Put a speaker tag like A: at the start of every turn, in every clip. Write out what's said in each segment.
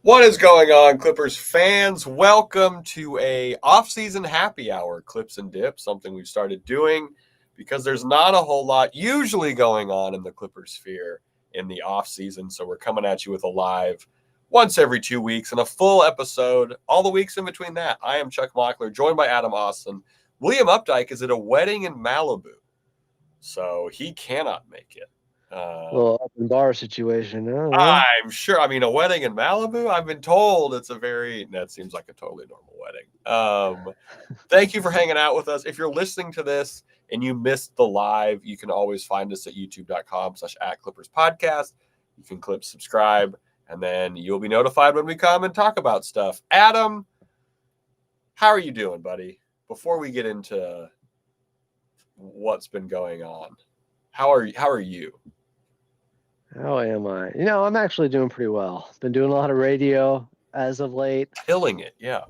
A: What is going on, Clippers fans? Welcome to a off-season happy hour, Clips and Dips, something we've started doing because there's not a whole lot usually going on in the Clippers sphere in the off-season. So we're coming at you with a live once every 2 weeks and a full episode all the weeks in between that. I am Chuck Mockler, joined by Adam Austin. William Updike is at a wedding in Malibu, so he cannot make it.
B: Little open bar situation.
A: I'm sure. I mean, a wedding in Malibu, I've been told that seems like a totally normal wedding. Thank you for hanging out with us. If you're listening to this and you missed the live, you can always find us at youtube.com/@ClippersPodcast. You can click subscribe, and then you'll be notified when we come and talk about stuff. Adam, how are you doing, buddy? Before we get into what's been going on, how are you?
B: How am I? I'm actually doing pretty well. Been doing a lot of radio as of late.
A: Killing it, yeah.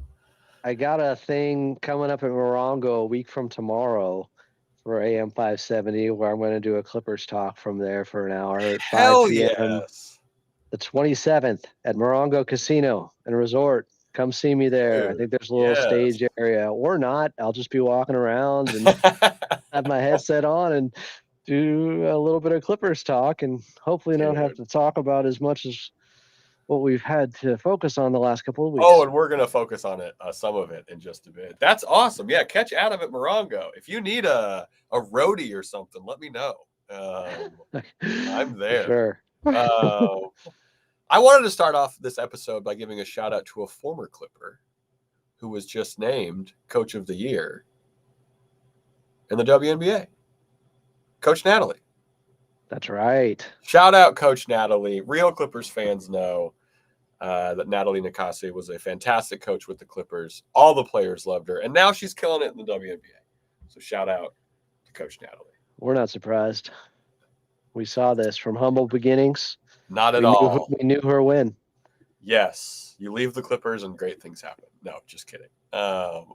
B: I got a thing coming up at Morongo a week from tomorrow for AM 570 where I'm going to do a Clippers talk from there for an hour at 5 p.m.
A: Yes.
B: The 27th at Morongo Casino and Resort. Come see me there.
A: Dude,
B: I think there's a little stage area, or not. I'll just be walking around and have my headset on and do a little bit of Clippers talk, and hopefully not have to talk about as much as what we've had to focus on the last couple of weeks.
A: Oh, and we're going to focus on it, some of it in just a bit. That's awesome. Yeah, catch Adam at Morongo. If you need a roadie or something, let me know. I'm there.
B: Sure.
A: I wanted to start off this episode by giving a shout out to a former Clipper who was just named Coach of the Year in the WNBA. Coach Natalie.
B: That's right.
A: Shout out Coach Natalie. Real Clippers fans know that Natalie Nakase was a fantastic coach with the Clippers. All the players loved her. And now she's killing it in the WNBA. So shout out to Coach Natalie.
B: We're not surprised. We saw this from humble beginnings.
A: Not at all.
B: We knew her win.
A: Yes. You leave the Clippers and great things happen. No, just kidding. But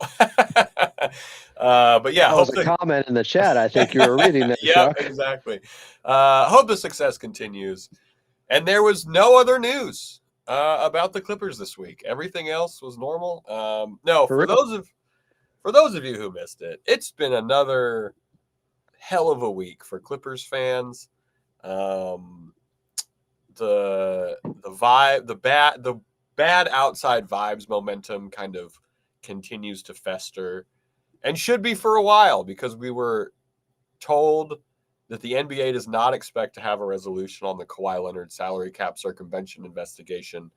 A: yeah,
B: that was a comment in the chat. I think you were reading that.
A: Yeah, exactly. Hope the success continues. And there was no other news about the Clippers this week. Everything else was normal. No, for those of you who missed it, it's been another hell of a week for Clippers fans. The bad outside vibes momentum kind of continues to fester and should be for a while, because we were told that the NBA does not expect to have a resolution on the Kawhi Leonard salary cap circumvention investigation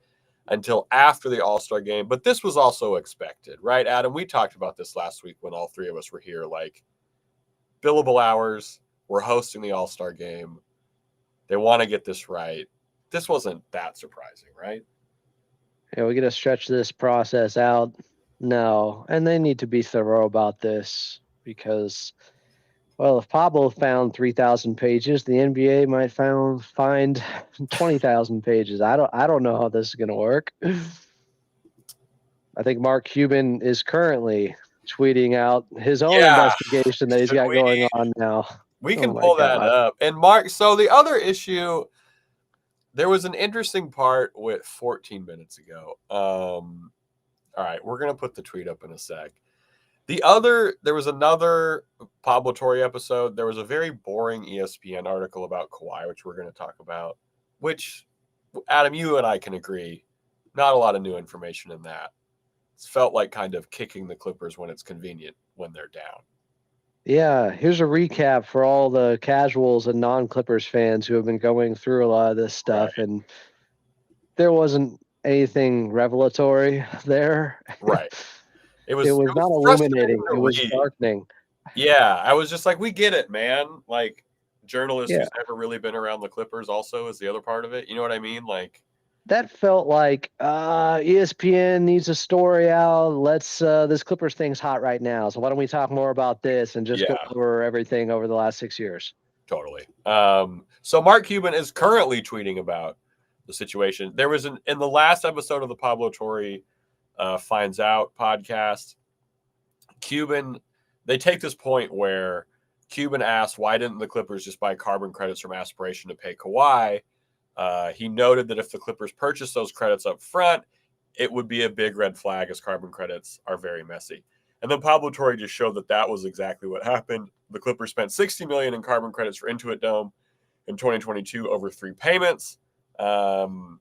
A: until after the All-Star game. But this was also expected, right, Adam? We talked about this last week when all three of us were here. Like, billable hours, we're hosting the All-Star game. They want to get this right. This wasn't that surprising, right?
B: Yeah, we got to stretch this process out. No, and they need to be thorough about this because, well, if Pablo found 3,000 pages, the NBA might find 20,000 pages. I don't know how this is going to work. I think Mark Cuban is currently tweeting out his own investigation that he's got going on now.
A: We can pull that up. And Mark, so the other issue, there was an interesting part with 14 minutes ago. All right, we're going to put the tweet up in a sec. There was another Pablo Torre episode. There was a very boring ESPN article about Kawhi, which we're going to talk about, which, Adam, you and I can agree, not a lot of new information in that. It's felt like kind of kicking the Clippers when it's convenient when they're down.
B: Yeah, here's a recap for all the casuals and non-Clippers fans who have been going through a lot of this stuff, right. And there wasn't anything revelatory there.
A: Right.
B: It was not illuminating. It was darkening.
A: Yeah, I was just like, we get it, man. Like, journalists who's never really been around the Clippers also is the other part of it. You know what I mean? Like,
B: that felt like ESPN needs a story out. Let's this Clippers thing's hot right now. So why don't we talk more about this and just go over everything over the last 6 years?
A: Totally. So Mark Cuban is currently tweeting about the situation. There was in the last episode of the Pablo Torre Finds Out podcast, Cuban, they take this point where Cuban asked, why didn't the Clippers just buy carbon credits from Aspiration to pay Kawhi? He noted that if the Clippers purchased those credits up front, it would be a big red flag as carbon credits are very messy. And then Pablo Torre just showed that was exactly what happened. The Clippers spent $60 million in carbon credits for Intuit Dome in 2022 over 3 payments. Intuit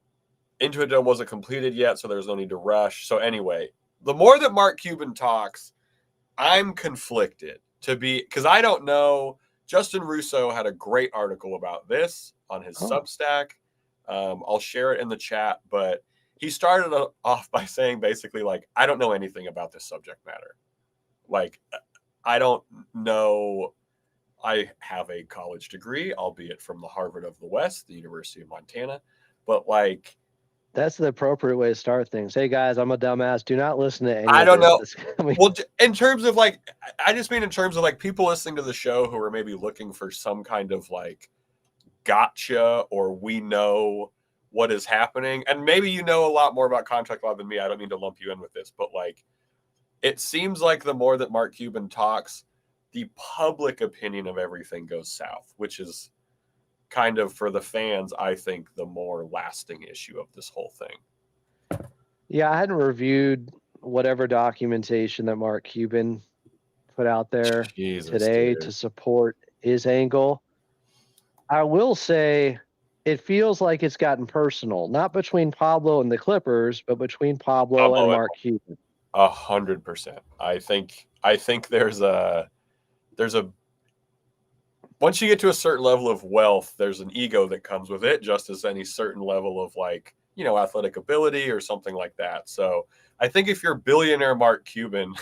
A: Dome wasn't completed yet, so there's no need to rush. So anyway, the more that Mark Cuban talks, I'm conflicted because I don't know. Justin Russo had a great article about this on his Substack. I'll share it in the chat, but he started off by saying basically like, I don't know anything about this subject matter. Like, I don't know. I have a college degree, albeit from the Harvard of the West, the University of Montana, but like,
B: that's the appropriate way to start things. Hey guys, I'm a dumbass. Do not listen to any
A: I don't know.
B: know.
A: Well, in terms of like, I just mean in terms of like people listening to the show who are maybe looking for some kind of like gotcha or we know what is happening. And maybe you know a lot more about contract law than me. I don't mean to lump you in with this, but like, it seems like the more that Mark Cuban talks, the public opinion of everything goes south, which is kind of for the fans, I think, the more lasting issue of this whole thing.
B: Yeah, I hadn't reviewed whatever documentation that Mark Cuban put out there today to support his angle. I will say it feels like it's gotten personal, not between Pablo and the Clippers, but between Pablo and Mark Cuban.
A: 100%. I think there's a once you get to a certain level of wealth, there's an ego that comes with it, just as any certain level of like, you know, athletic ability or something like that. So I think if you're billionaire Mark Cuban,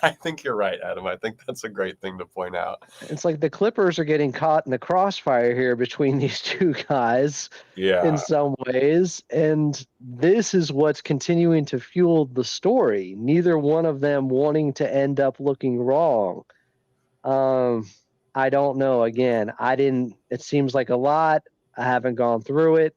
A: I think you're right, Adam. I think that's a great thing to point out.
B: It's like the Clippers are getting caught in the crossfire here between these two guys in some ways. And this is what's continuing to fuel the story. Neither one of them wanting to end up looking wrong. I don't know. Again, it seems like a lot. I haven't gone through it.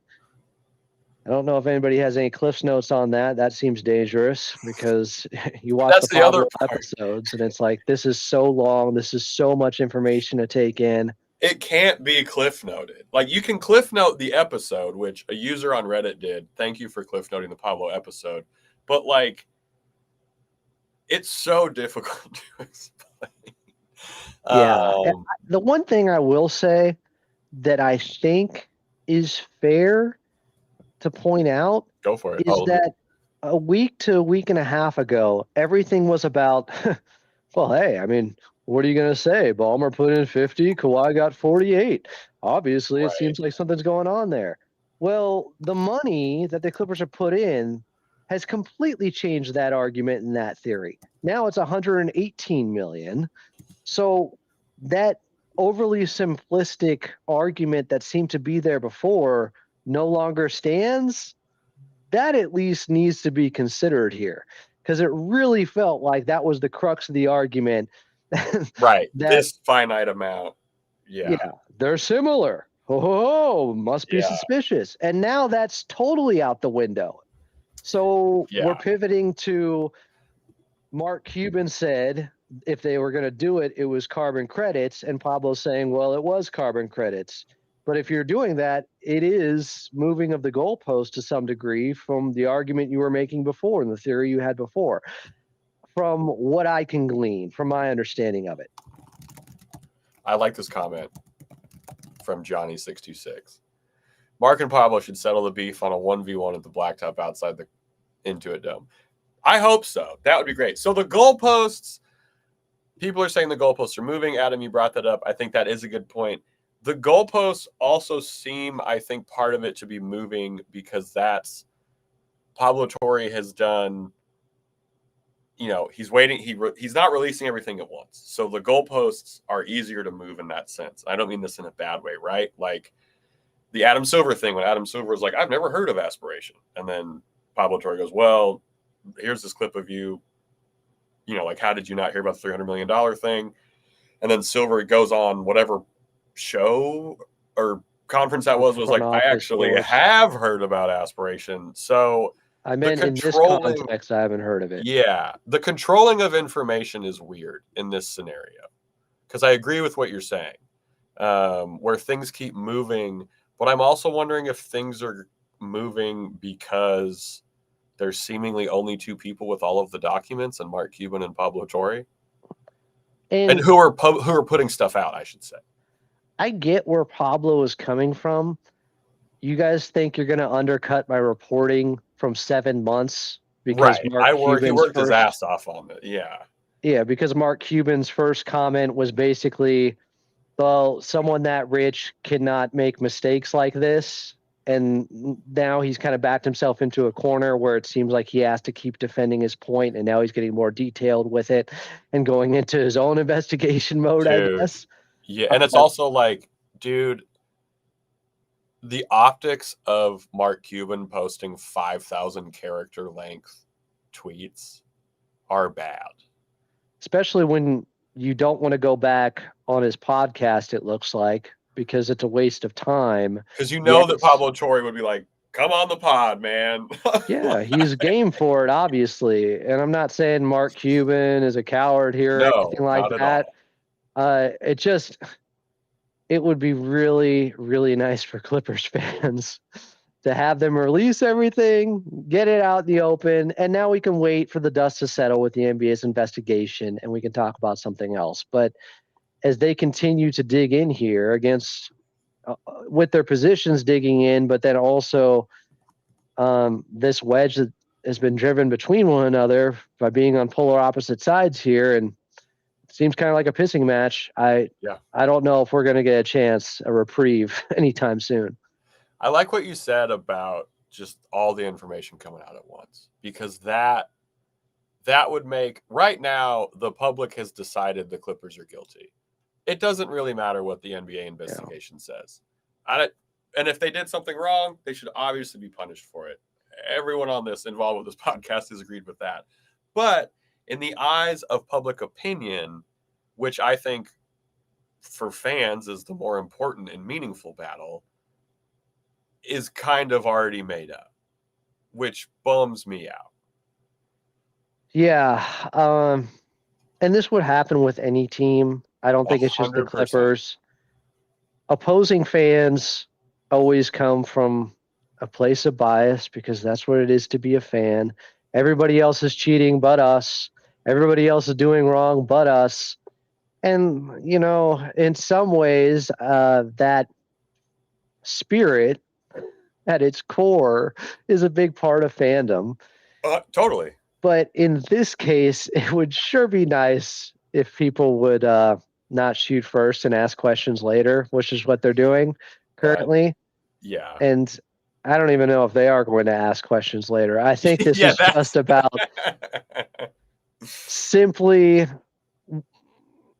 B: I don't know if anybody has any Cliff's notes on that. That seems dangerous because you watch the other episodes and it's like, this is so long. This is so much information to take in.
A: It can't be Cliff noted. Like you can Cliff note the episode, which a user on Reddit did. Thank you for Cliff noting the Pablo episode. But like, it's so difficult to explain.
B: Yeah. The one thing I will say that I think is fair to point out
A: Go for it.
B: Is that a week to a week and a half ago, everything was about, well, hey, I mean, what are you going to say? Ballmer put in 50, Kawhi got 48. Obviously, it seems like something's going on there. Well, the money that the Clippers have put in has completely changed that argument and that theory. Now it's 118 million. So that overly simplistic argument that seemed to be there before no longer stands. That at least needs to be considered here because it really felt like that was the crux of the argument.
A: This finite amount. Yeah.
B: They're similar. Oh, must be suspicious. And now that's totally out the window. So we're pivoting to Mark Cuban said if they were going to do it, it was carbon credits. And Pablo saying, well, it was carbon credits. But if you're doing that, it is moving of the goalpost to some degree from the argument you were making before and the theory you had before, from what I can glean, from my understanding of it.
A: I like this comment from Johnny626. Mark and Pablo should settle the beef on a 1v1 at the blacktop outside the Intuit Dome. I hope so. That would be great. So the goalposts, people are saying the goalposts are moving. Adam, you brought that up. I think that is a good point. The goalposts also seem, I think, part of it to be moving because that's Pablo Torre has done, you know, he's waiting. He's not releasing everything at once. So the goalposts are easier to move in that sense. I don't mean this in a bad way, right? Like the Adam Silver thing, when Adam Silver was like, I've never heard of Aspiration. And then Pablo Torre goes, well, here's this clip of you, you know, like, how did you not hear about the $300 million thing? And then Silver goes on whatever show or conference that was like, I actually have heard about Aspiration. So
B: I meant in this context, I haven't heard of it.
A: Yeah. The controlling of information is weird in this scenario. Because I agree with what you're saying, where things keep moving. But I'm also wondering if things are moving because there's seemingly only two people with all of the documents, and Mark Cuban and Pablo Torre, and who are putting stuff out, I should say.
B: I get where Pablo is coming from. You guys think you're going to undercut my reporting from 7 months because
A: Right.
B: Mark
A: He
B: Cuban's
A: worked his
B: first,
A: ass off on it. Yeah.
B: yeah, because Mark Cuban's first comment was basically, well, someone that rich cannot make mistakes like this. And now he's kind of backed himself into a corner where it seems like he has to keep defending his point, and now he's getting more detailed with it and going into his own investigation mode, I
A: Dude.
B: guess.
A: Yeah. And it's also like, dude, the optics of Mark Cuban posting 5,000 character length tweets are bad.
B: Especially when you don't want to go back on his podcast, it looks like, because it's a waste of time.
A: Because you know that Pablo Torre would be like, come on the pod, man.
B: Yeah, he's game for it, obviously. And I'm not saying Mark Cuban is a coward here or anything like that. It would be really, really nice for Clippers fans to have them release everything, get it out in the open, and now we can wait for the dust to settle with the NBA's investigation and we can talk about something else. But as they continue to dig in here against with their positions digging in, but then also this wedge that has been driven between one another by being on polar opposite sides here, and it seems kind of like a pissing match. I don't know if we're going to get a reprieve anytime soon.
A: I like what you said about just all the information coming out at once, because that would make, right now, the public has decided the Clippers are guilty. It doesn't really matter what the NBA investigation says. And if they did something wrong, they should obviously be punished for it. Everyone on this involved with this podcast has agreed with that. But in the eyes of public opinion, which I think for fans is the more important and meaningful battle, is kind of already made up, which bums me out.
B: Yeah. And this would happen with any team. I don't think it's just the
A: 100%.
B: Clippers. Opposing fans always come from a place of bias because that's what it is to be a fan. Everybody else is cheating but us. Everybody else is doing wrong but us. And, in some ways, that spirit at its core is a big part of fandom.
A: Totally.
B: But in this case, it would sure be nice if people would not shoot first and ask questions later, which is what they're doing currently.
A: Yeah.
B: And I don't even know if they are going to ask questions later. I think this is just about simply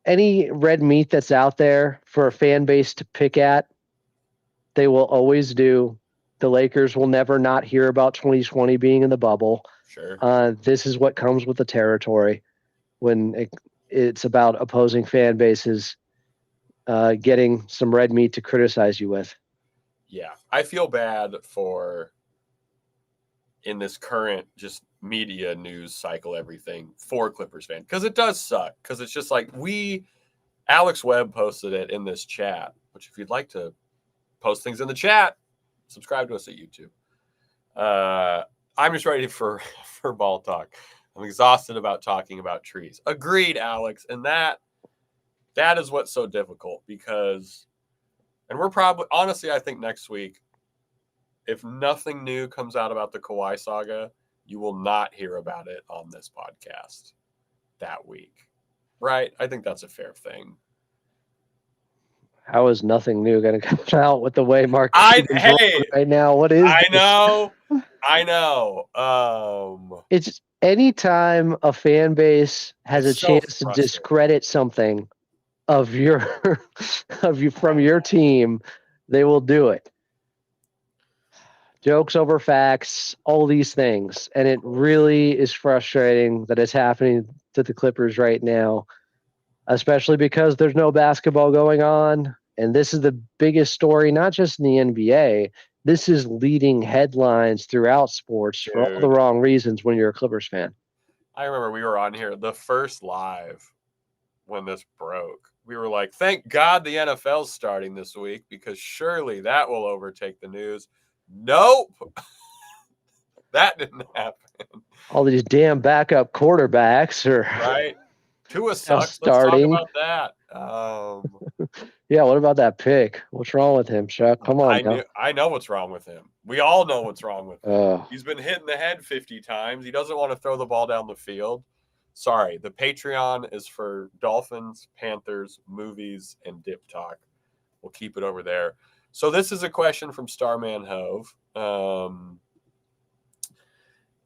B: any red meat that's out there for a fan base to pick at. They will always do. The Lakers will never not hear about 2020 being in the bubble.
A: Sure.
B: This is what comes with the territory when it's about opposing fan bases getting some red meat to criticize you with.
A: Yeah, I feel bad for, in this current just media news cycle, everything for Clippers fans, because it does suck. Because it's just like Alex Webb posted it in this chat, which if you'd like to post things in the chat, subscribe to us at YouTube. I'm just ready for ball talk. I'm exhausted about talking about trees. Agreed, Alex. And that is what's so difficult, because, and we're probably, honestly, I think next week, if nothing new comes out about the Kawhi saga, you will not hear about it on this podcast that week. Right? I think that's a fair thing.
B: How is nothing new going to come out with the way Mark Cuban's rolling right now? What is
A: I
B: this?
A: I know.
B: It's anytime a fan base has a chance to discredit something of from your team, they will do it. Jokes over facts, all these things. And it really is frustrating that it's happening to the Clippers right now, especially because there's no basketball going on. And this is the biggest story, not just in the NBA. This is leading headlines throughout sports for all the wrong reasons when you're a Clippers fan.
A: I remember we were on here, the first live when this broke. We were like, thank God the NFL's starting this week, because surely that will overtake the news. Nope. That didn't happen.
B: all these damn backup quarterbacks are
A: right. Tua
B: now
A: sucks. Let's talk
B: starting.
A: about that.
B: Yeah, what about that pick? What's wrong with him, Chuck? Come on,
A: I know what's wrong with him. We all know what's wrong with him.
B: now.
A: He's been hit in the head 50 times. He doesn't want to throw the ball down the field. Sorry, the Patreon is for Dolphins, Panthers, movies, and Dip Talk. We'll keep it over there. So this is a question from Starman Hove.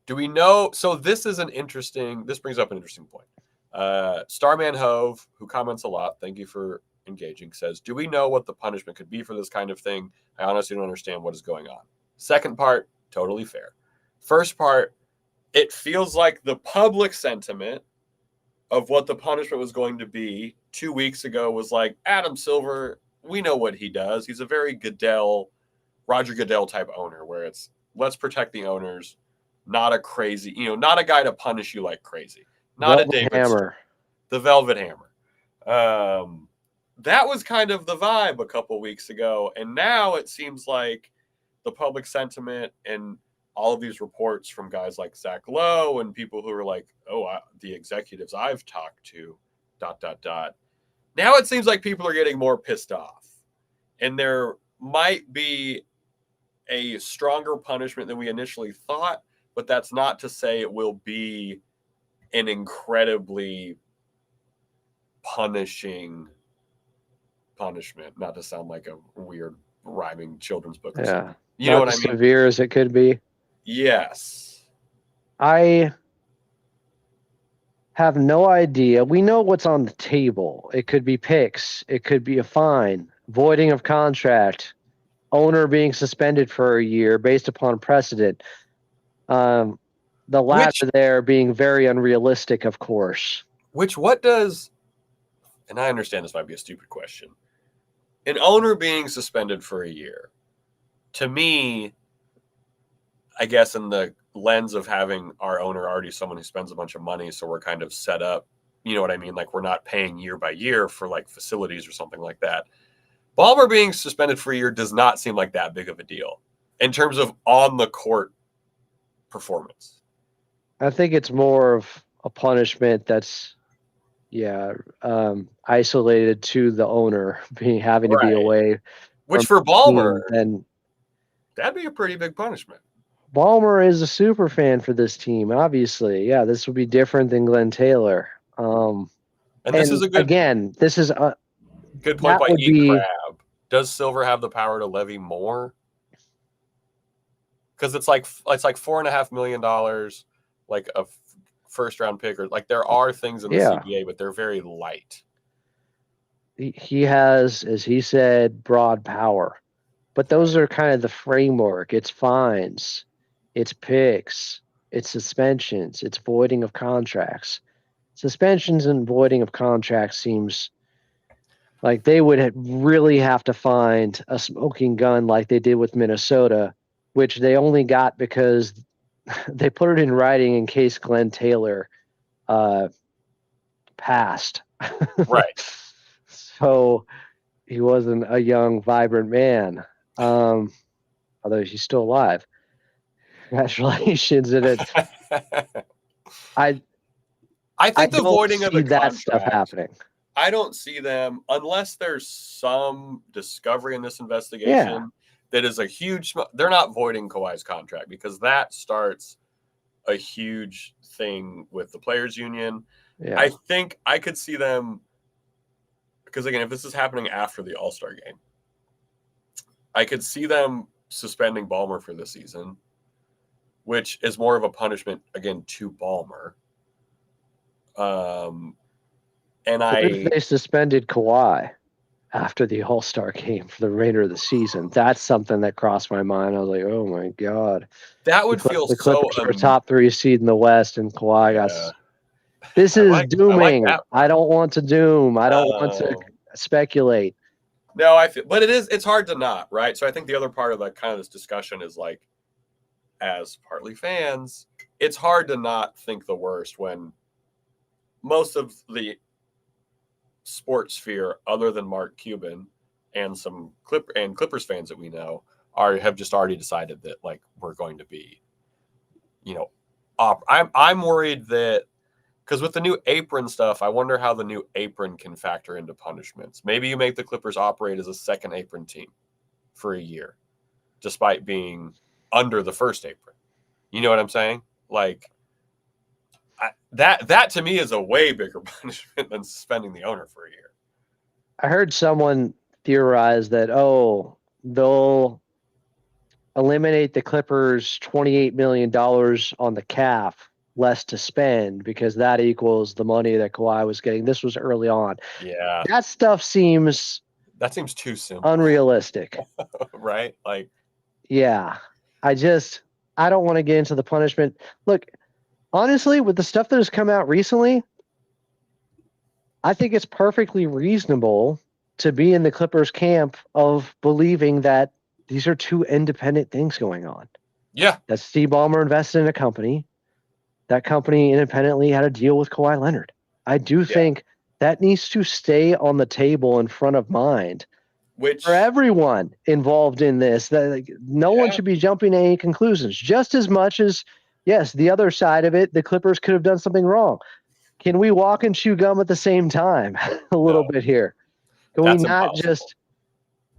A: Do we know? So this brings up an interesting point. Starman Hove, who comments a lot, thank you for engaging, says, do we know what the punishment could be for this kind of thing? I honestly don't understand what is going on. Second part, totally fair. First part, it feels like the public sentiment of what the punishment was going to be 2 weeks ago was like, Adam Silver, we know what he does. He's a very Roger Goodell type owner, where it's let's protect the owners, not a crazy, not a guy to punish you like crazy. Not
B: Velvet
A: a David
B: Hammer.
A: Stern, the Velvet Hammer. That was kind of the vibe a couple weeks ago. And now it seems like the public sentiment and all of these reports from guys like Zach Lowe and people who are like, the executives I've talked to, ... Now it seems like people are getting more pissed off. And there might be a stronger punishment than we initially thought, but that's not to say it will be an incredibly punishment, not to sound like a weird rhyming children's book.
B: Yeah.
A: You know what I mean?
B: Severe as it could be.
A: Yes.
B: I have no idea. We know what's on the table. It could be picks. It could be a fine, voiding of contract, owner being suspended for a year based upon precedent. The latter there being very unrealistic, of course.
A: And I understand this might be a stupid question. An owner being suspended for a year, to me, I guess in the lens of having our owner already someone who spends a bunch of money, so we're kind of set up, you know what I mean? Like we're not paying year by year for like facilities or something like that. Ballmer being suspended for a year does not seem like that big of a deal in terms of on the court performance.
B: I think it's more of a punishment that's isolated to the owner having to be away.
A: Which for Ballmer,
B: then
A: that'd be a pretty big punishment.
B: Ballmer is a super fan for this team, obviously. Yeah, this would be different than Glenn Taylor.
A: And this is
B: this is a
A: good point by Eat Crab. Does Silver have the power to levy more? Because it's like $4.5 million, like a first round pick, or like there are things in the CBA, but they're very light.
B: He has, as he said, broad power, but those are kind of the framework. It's fines, it's picks, it's suspensions, it's voiding of contracts. Suspensions and voiding of contracts seems like they would really have to find a smoking gun like they did with Minnesota, which they only got because they put it in writing in case Glenn Taylor passed.
A: Right.
B: So he wasn't a young, vibrant man. Although he's still alive. Congratulations. I
A: think the voiding of the contract,
B: stuff happening.
A: I don't see them unless there's some discovery in this investigation that is a huge. They're not voiding Kawhi's contract because that starts a huge thing with the players' union. Yeah. I think I could see them because again, if this is happening after the All-Star game, I could see them suspending Ballmer for the season, which is more of a punishment again to Ballmer. What
B: if they suspended Kawhi after the All-Star game for the remainder of the season? That's something that crossed my mind. I was like, oh my God.
A: That would feel
B: the Clippers are top 3 seed in the West, and Kawhi got. This is dooming. I don't want to doom. I don't want to speculate.
A: No, but it's hard to not, right? So I think the other part of that kind of this discussion is like, as partly fans, it's hard to not think the worst when most of the sports sphere, other than Mark Cuban and some Clippers fans that we know, have just already decided that like we're going to be, I'm worried that because with the new apron stuff, I wonder how the new apron can factor into punishments. Maybe you make the Clippers operate as a second apron team for a year, despite being under the first apron. You know what I'm saying? Like that to me is a way bigger punishment than suspending the owner for a year.
B: I heard someone theorize that, they'll eliminate the Clippers $28 million on the cap less to spend because that equals the money that Kawhi was getting. This was early on.
A: Yeah.
B: That stuff seems
A: too simple.
B: Unrealistic.
A: Right? Like,
B: yeah. I don't want to get into the punishment. Look, honestly, with the stuff that has come out recently, I think it's perfectly reasonable to be in the Clippers camp of believing that these are two independent things going on.
A: Yeah.
B: That Steve Ballmer invested in a company. That company independently had a deal with Kawhi Leonard. I do think that needs to stay on the table in front of mind for everyone involved in this. That no one should be jumping to any conclusions. Just as much as, yes, the other side of it, the Clippers could have done something wrong. Can we walk and chew gum at the same time a little bit here? Can we not just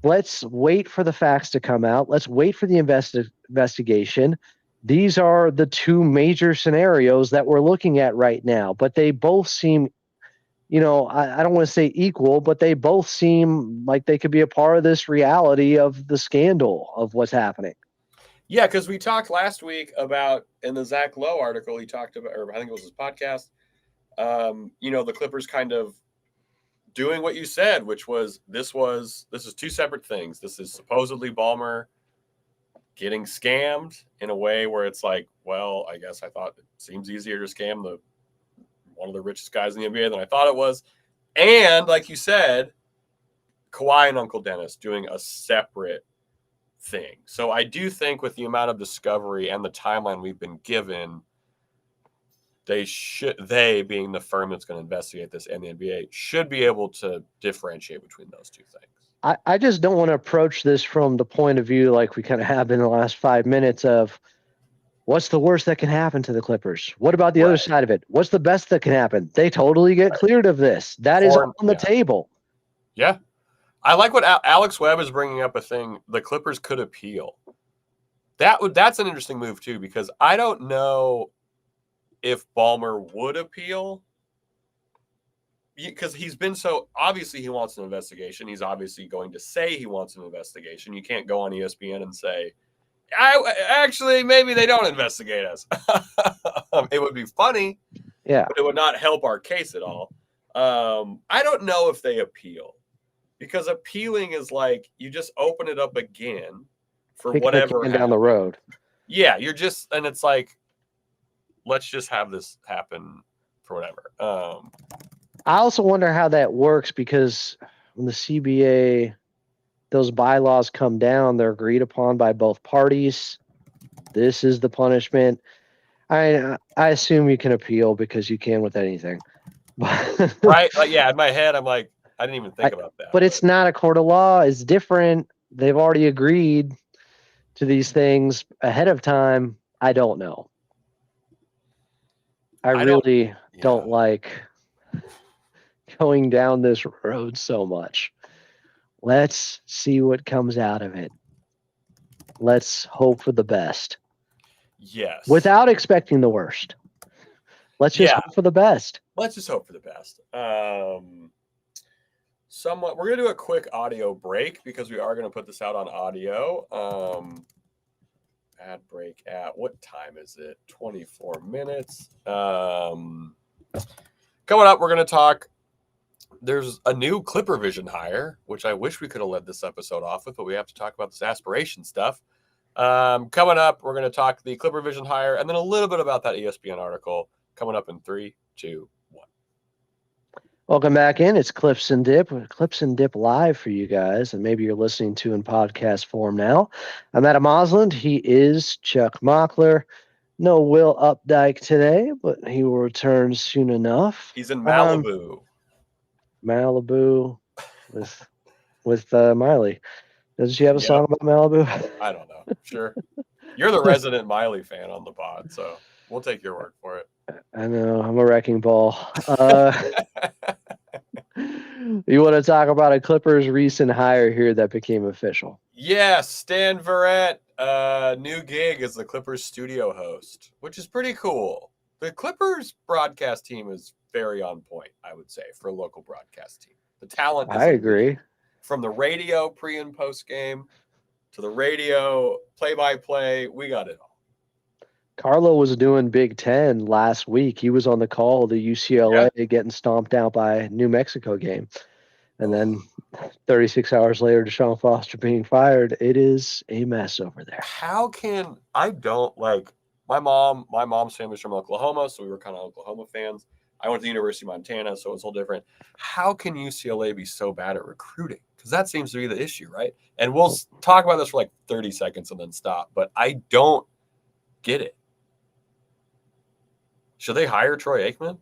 B: let's wait for the facts to come out? Let's wait for the investigation. These are the two major scenarios that we're looking at right now, but they both seem, I don't want to say equal, but they both seem like they could be a part of this reality of the scandal of what's happening.
A: Yeah, because we talked last week about, in the Zach Lowe article, he talked about, or I think it was his podcast, the Clippers kind of doing what you said, which was this is two separate things. This is supposedly Ballmer getting scammed in a way where it's like, well, I guess I thought it seems easier to scam one of the richest guys in the NBA than I thought it was. And like you said, Kawhi and Uncle Dennis doing a separate thing. So I do think with the amount of discovery and the timeline we've been given, they being the firm that's going to investigate this and the NBA should be able to differentiate between those two things.
B: I just don't want to approach this from the point of view like we kind of have in the last 5 minutes of what's the worst that can happen to the Clippers? What about the other side of it? What's the best that can happen? They totally get cleared of this. That is on the table.
A: Yeah. I like what Alex Webb is bringing up, a thing the Clippers could appeal. That's an interesting move too, because I don't know if Ballmer would appeal, because he's been so obviously he wants an investigation. He's obviously going to say he wants an investigation. You can't go on ESPN and say, actually, maybe they don't investigate us. It would be funny, but it would not help our case at all. I don't know if they appeal, because appealing is like you just open it up again for whatever
B: down the road.
A: Yeah, and it's like, let's just have this happen for whatever.
B: I also wonder how that works, because when the CBA, those bylaws come down, they're agreed upon by both parties. This is the punishment. I assume you can appeal because you can with anything.
A: Right? Like, yeah, in my head, I'm like, I didn't even think about that.
B: But it's not a court of law. It's different. They've already agreed to these things ahead of time. I don't know. I really don't like going down this road so much. Let's see what comes out of it. Let's hope for the best.
A: Yes.
B: Without expecting the worst. Let's just hope for the best.
A: Let's just hope for the best. We're going to do a quick audio break because we are going to put this out on audio. Ad break at what time is it? 24 minutes. Coming up, we're going to talk. There's a new ClipperVision hire, which I wish we could have led this episode off with, but we have to talk about this aspiration stuff. Coming up, we're going to talk the ClipperVision hire and then a little bit about that ESPN article coming up in 3, 2, 1.
B: Welcome back in. It's Clips and Dip. Clips and Dip live for you guys, and maybe you're listening to in podcast form now. I'm Adam Osland. He is Chuck Mockler. No Will Updike today, but he will return soon enough.
A: He's in Malibu.
B: Malibu with Miley. Does she have a song about Malibu?
A: I don't know. Sure. You're the resident Miley fan on the pod, so. We'll take your word for it.
B: I know, I'm a wrecking ball. You want to talk about a Clippers recent hire here that became official?
A: Yes, Stan Verrett, new gig as the Clippers studio host, which is pretty cool. The Clippers broadcast team is very on point, I would say, for a local broadcast team. The talent is
B: I agree.
A: from the radio pre and post game to the radio play-by-play. We got it all.
B: Carlo was doing Big Ten last week. He was on the call to UCLA getting stomped out by New Mexico game. And then 36 hours later, Deshaun Foster being fired. It is a mess over there.
A: How can I don't like my mom's family's from Oklahoma, so we were kind of Oklahoma fans. I went to the University of Montana, so it's all different. How can UCLA be so bad at recruiting? Because that seems to be the issue, right? And we'll talk about this for like 30 seconds and then stop. But I don't get it. Should they hire Troy Aikman?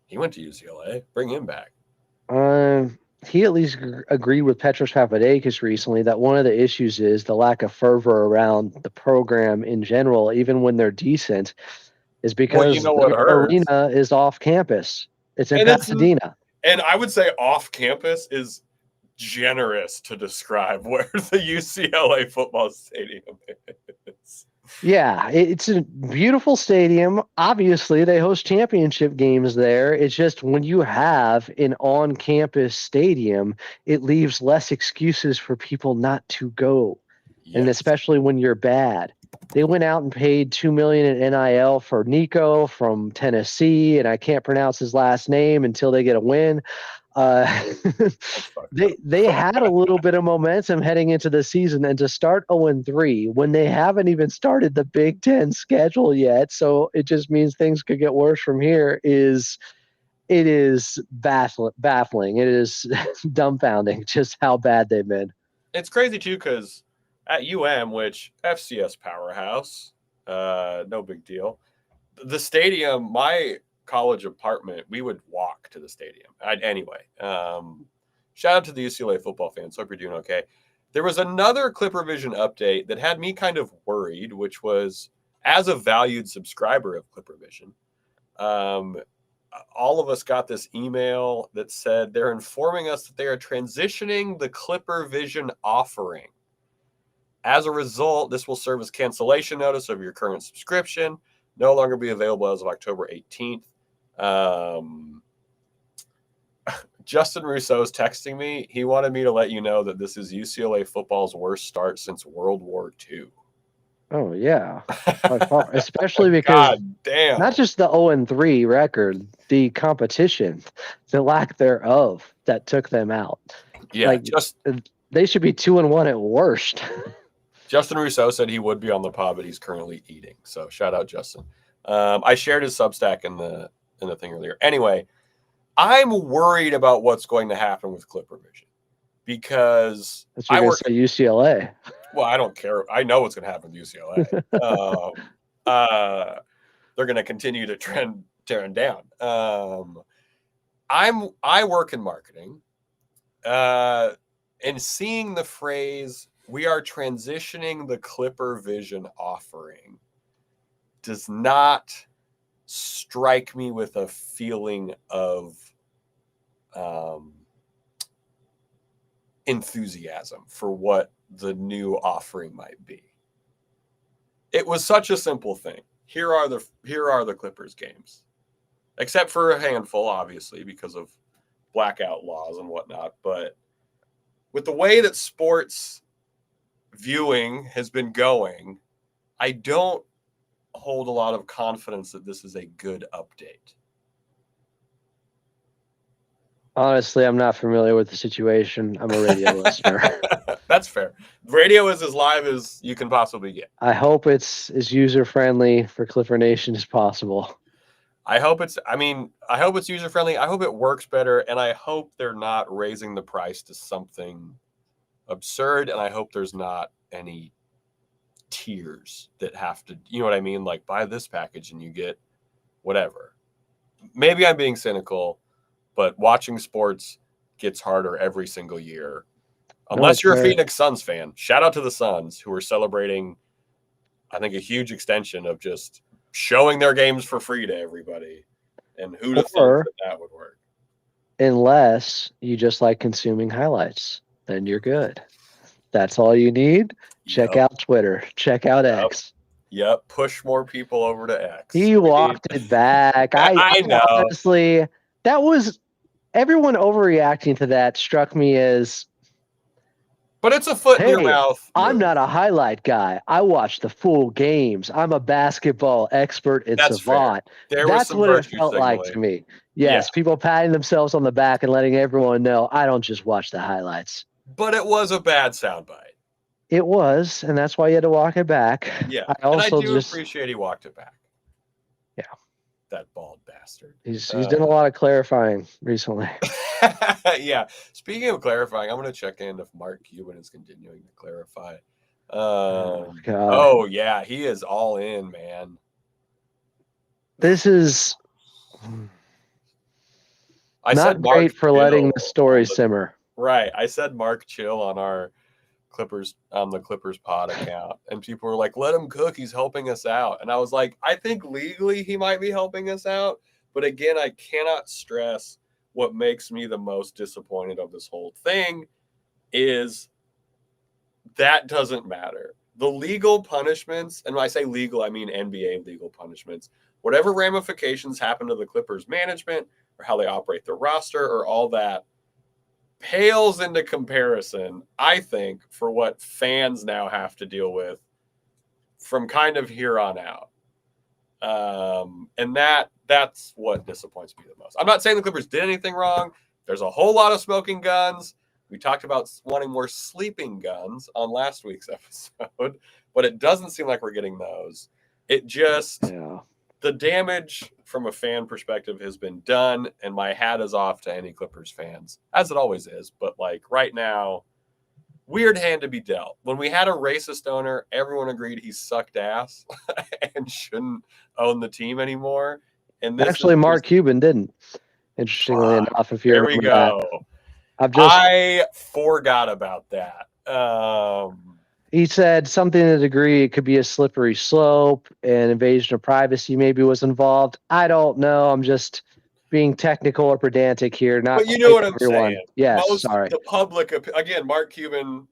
A: He went to UCLA. Bring him back.
B: He at least agreed with Petros Papadakis recently that one of the issues is the lack of fervor around the program in general, even when they're decent, is because the arena is off campus. It's in Pasadena.
A: And I would say off campus is generous to describe where the UCLA football stadium is.
B: Yeah, it's a beautiful stadium. Obviously, they host championship games there. It's just when you have an on-campus stadium, it leaves less excuses for people not to go. Yes. And especially when you're bad. They went out and paid $2 million in NIL for Nico from Tennessee, and I can't pronounce his last name until they get a win. They had a little bit of momentum heading into the season, and to start 0-3 when they haven't even started the Big Ten schedule yet, so it just means things could get worse from here. It is baffling. It is dumbfounding just how bad they've been.
A: It's crazy too because at which FCS powerhouse, no big deal. The stadium, my college apartment, we would walk to the stadium. Anyway, shout out to the UCLA football fans. Hope you're doing okay. There was another ClipperVision update that had me kind of worried, which was as a valued subscriber of ClipperVision, all of us got this email that said they're informing us that they are transitioning the ClipperVision offering. As a result, this will serve as cancellation notice of your current subscription. No longer be available as of October 18th. Justin Russo is texting me. He wanted me to let you know that this is UCLA football's worst start since World War II.
B: Oh, yeah. Especially because not just the 0-3 record, the competition, the lack thereof that took them out.
A: Yeah,
B: they should be 2-1 at worst.
A: Justin Russo said he would be on the pod, but he's currently eating. So shout out, Justin. I shared his Substack in the thing earlier. Anyway, I'm worried about what's going to happen with ClipperVision because
B: I work at UCLA.
A: Well, I don't care. I know what's going to happen with UCLA. They're going to continue to tear down. I work in marketing, and seeing the phrase "we are transitioning the ClipperVision offering" does not strike me with a feeling of enthusiasm for what the new offering might be. It was such a simple thing. Here are the Clippers games, except for a handful, obviously, because of blackout laws and whatnot. But with the way that sports viewing has been going, I don't hold a lot of confidence that this is a good update.
B: Honestly, I'm not familiar with the situation. I'm a radio listener.
A: That's fair. Radio is as live as you can possibly get.
B: I hope it's as user-friendly for Clipper Nation as possible.
A: I hope it's user-friendly. I hope it works better, and I hope they're not raising the price to something absurd, and I hope there's not any tiers that have to, you know what I mean? Like, buy this package and you get whatever. Maybe I'm being cynical, but watching sports gets harder every single year. Unless you're a Phoenix Suns fan. Shout out to the Suns, who are celebrating, I think, a huge extension of just showing their games for free to everybody. And who'd have
B: Or-
A: thunk that would work?
B: Unless you just like consuming highlights, then you're good. That's all you need. Check
A: Yep.
B: out Twitter. Check out
A: Yep.
B: X.
A: Yep. Push more people over to X.
B: He walked it back.
A: I know.
B: Honestly, that was everyone overreacting to that struck me as,
A: But it's a foot in your
B: hey,
A: mouth.
B: I'm
A: move.
B: not a highlight guy. I watch the full games. I'm a basketball expert and
A: That's
B: savant.
A: There was
B: That's
A: some
B: what it
A: virtue
B: felt like to
A: signaling.
B: me. Yes, people patting themselves on the back and letting everyone know I don't just watch the highlights.
A: But it was a bad soundbite.
B: It was, and that's why you had to walk it back.
A: Yeah.
B: I
A: I do appreciate he walked it back.
B: Yeah.
A: That bald bastard.
B: He's done a lot of clarifying recently.
A: Yeah. Speaking of clarifying, I'm going to check in if Mark Cuban is continuing to clarify. Oh, yeah. He is all in, man.
B: This is not great for letting the story simmer.
A: Right. I said Mark chill on our the Clippers pod account, and people were like, let him cook, he's helping us out. And I was like, I think legally he might be helping us out, but again, I cannot stress what makes me the most disappointed of this whole thing is that doesn't matter. The legal punishments, and when I say legal, I mean NBA legal punishments, whatever ramifications happen to the Clippers management or how they operate their roster or all that, pales into comparison, I think, for what fans now have to deal with from kind of here on out. And that's what disappoints me the most. I'm not saying the Clippers did anything wrong. There's a whole lot of smoking guns. We talked about wanting more sleeping guns on last week's episode, but it doesn't seem like we're getting those. It just, the damage from a fan perspective has been done, and my hat is off to any Clippers fans, as it always is. But like right now, weird hand to be dealt. When we had a racist owner, everyone agreed he sucked ass and shouldn't own the team anymore. And this
B: actually, Mark Cuban didn't. Interestingly enough, if you
A: there we go. I forgot about that.
B: He said something to the degree it could be a slippery slope and invasion of privacy maybe was involved. I don't know. I'm just being technical or pedantic here.
A: But you know what I'm saying.
B: Yes, sorry.
A: The public, again, Mark Cuban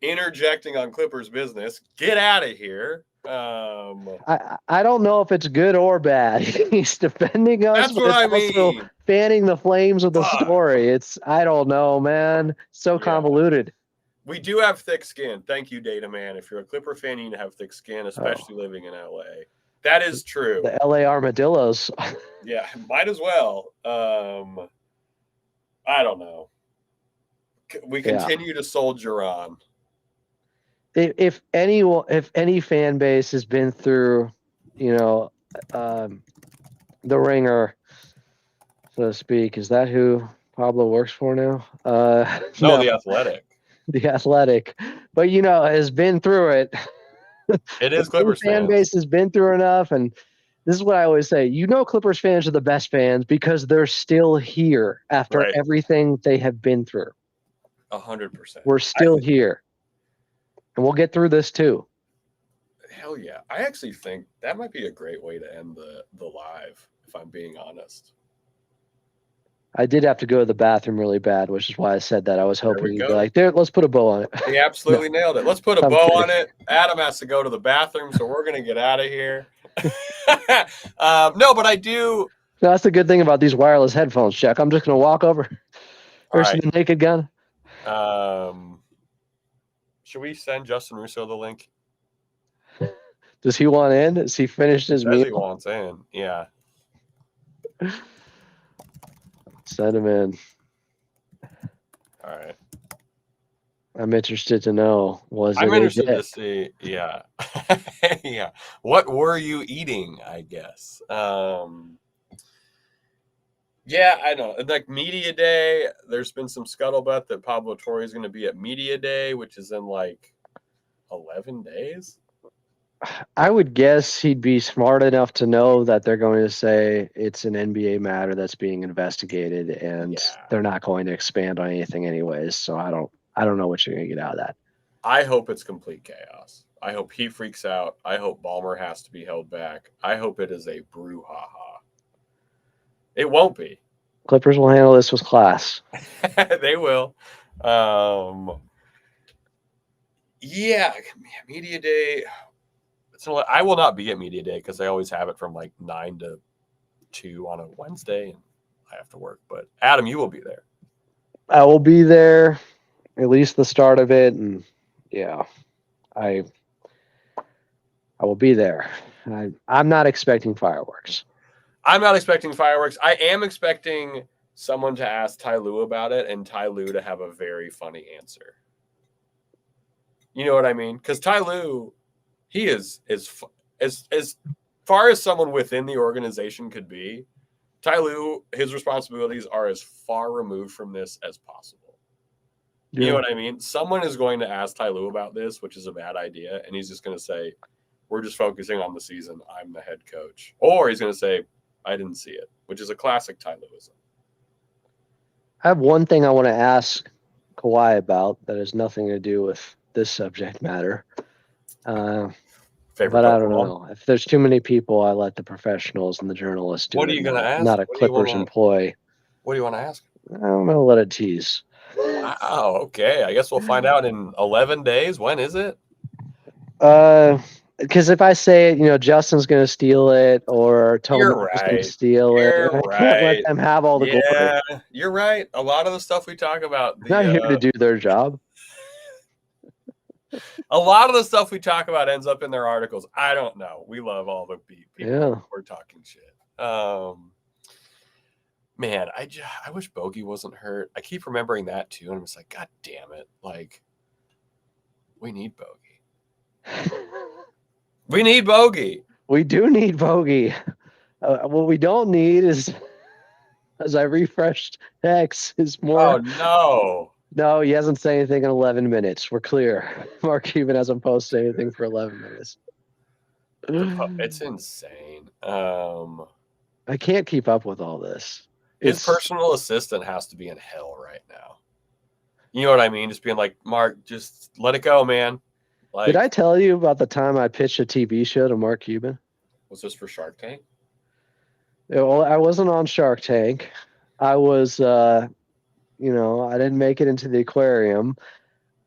A: interjecting on Clippers business. Get out of here.
B: I don't know if it's good or bad. He's defending us.
A: That's what I mean.
B: Also fanning the flames of the story. I don't know, man. So convoluted.
A: We do have thick skin. Thank you, Data Man. If you're a Clipper fan, you need to have thick skin, especially living in LA. That is true.
B: The LA Armadillos.
A: Yeah, might as well. I don't know. We continue to soldier on.
B: If any fan base has been through, the ringer, so to speak, is that who Pablo works for now?
A: No, The Athletic.
B: The Athletic, but has been through it.
A: It is Clippers
B: fan base has been through enough, and this is what I always say. Clippers fans are the best fans because they're still here after everything they have been through.
A: 100%.
B: We're still here. And we'll get through this too.
A: Hell yeah. I actually think that might be a great way to end the live, if I'm being honest.
B: I did have to go to the bathroom really bad, which is why I said that. I was hoping you'd be like, there, let's put a bow on it.
A: He absolutely nailed it. Let's put a bow on it. Adam has to go to the bathroom, so we're going to get out of here. No, but I do.
B: No, that's the good thing about these wireless headphones, Chuck. I'm just going to walk over. Versus the Naked Gun.
A: Should we send Justin Russo the link?
B: Does he want in? Has he finished his meal?
A: He wants in, yeah.
B: Send him in.
A: All right.
B: I'm interested to know.
A: I'm interested to see, yeah. Yeah. What were you eating, I guess? Yeah, I know. Like Media Day, there's been some scuttlebutt that Pablo Torre is going to be at Media Day, which is in like 11 days.
B: I would guess he'd be smart enough to know that they're going to say it's an NBA matter that's being investigated, and they're not going to expand on anything anyways. So I don't know what you're going to get out of that.
A: I hope it's complete chaos. I hope he freaks out. I hope Ballmer has to be held back. I hope it is a brouhaha. It won't be.
B: Clippers will handle this with class.
A: They will. Yeah, media day. I will not be at media day because I always have it from like 9 to 2 on a Wednesday, and I have to work. But Adam, you will be there.
B: I will be there, at least the start of it, and yeah, I will be there. I'm not expecting fireworks.
A: I'm not expecting fireworks. I am expecting someone to ask Ty Lue about it, and Ty Lue to have a very funny answer. You know what I mean? Because Ty Lue, he is as far as someone within the organization could be. Ty Lue, his responsibilities are as far removed from this as possible. Yeah. You know what I mean? Someone is going to ask Ty Lue about this, which is a bad idea, and he's just going to say, we're just focusing on the season. I'm the head coach. Or he's going to say, I didn't see it, which is a classic Ty Lueism.
B: I have one thing I want to ask Kawhi about that has nothing to do with this subject matter. But I don't know. If there's too many people, I let the professionals and the journalists do it.
A: What are you going to ask?
B: Not a Clippers employee.
A: What do you want to ask?
B: I'm going to let it tease.
A: Wow. Okay. I guess we'll find out in 11 days. When is it?
B: Because if I say it, Justin's going to steal it, or Tomer's going to steal it. I can't let them have all the glory.
A: Yeah, you're right. A lot of the stuff we talk about.
B: They're not here to do their job.
A: A lot of the stuff we talk about ends up in their articles. I don't know. We love all the people who are talking shit. Man, I wish Bogey wasn't hurt. I keep remembering that too, and I'm just like, God damn it! Like, we need Bogey. We need Bogey.
B: We do need Bogey. What we don't need is, as I refreshed X, is more.
A: Oh no!
B: No, he hasn't said anything in 11 minutes. We're clear. Mark Cuban hasn't posted anything for 11 minutes.
A: It's insane.
B: I can't keep up with all this.
A: His personal assistant has to be in hell right now. You know what I mean? Just being like, Mark, just let it go, man. Like,
B: did I tell you about the time I pitched a TV show to Mark Cuban?
A: Was this for Shark Tank?
B: Yeah, well, I wasn't on Shark Tank. I was, I didn't make it into the aquarium.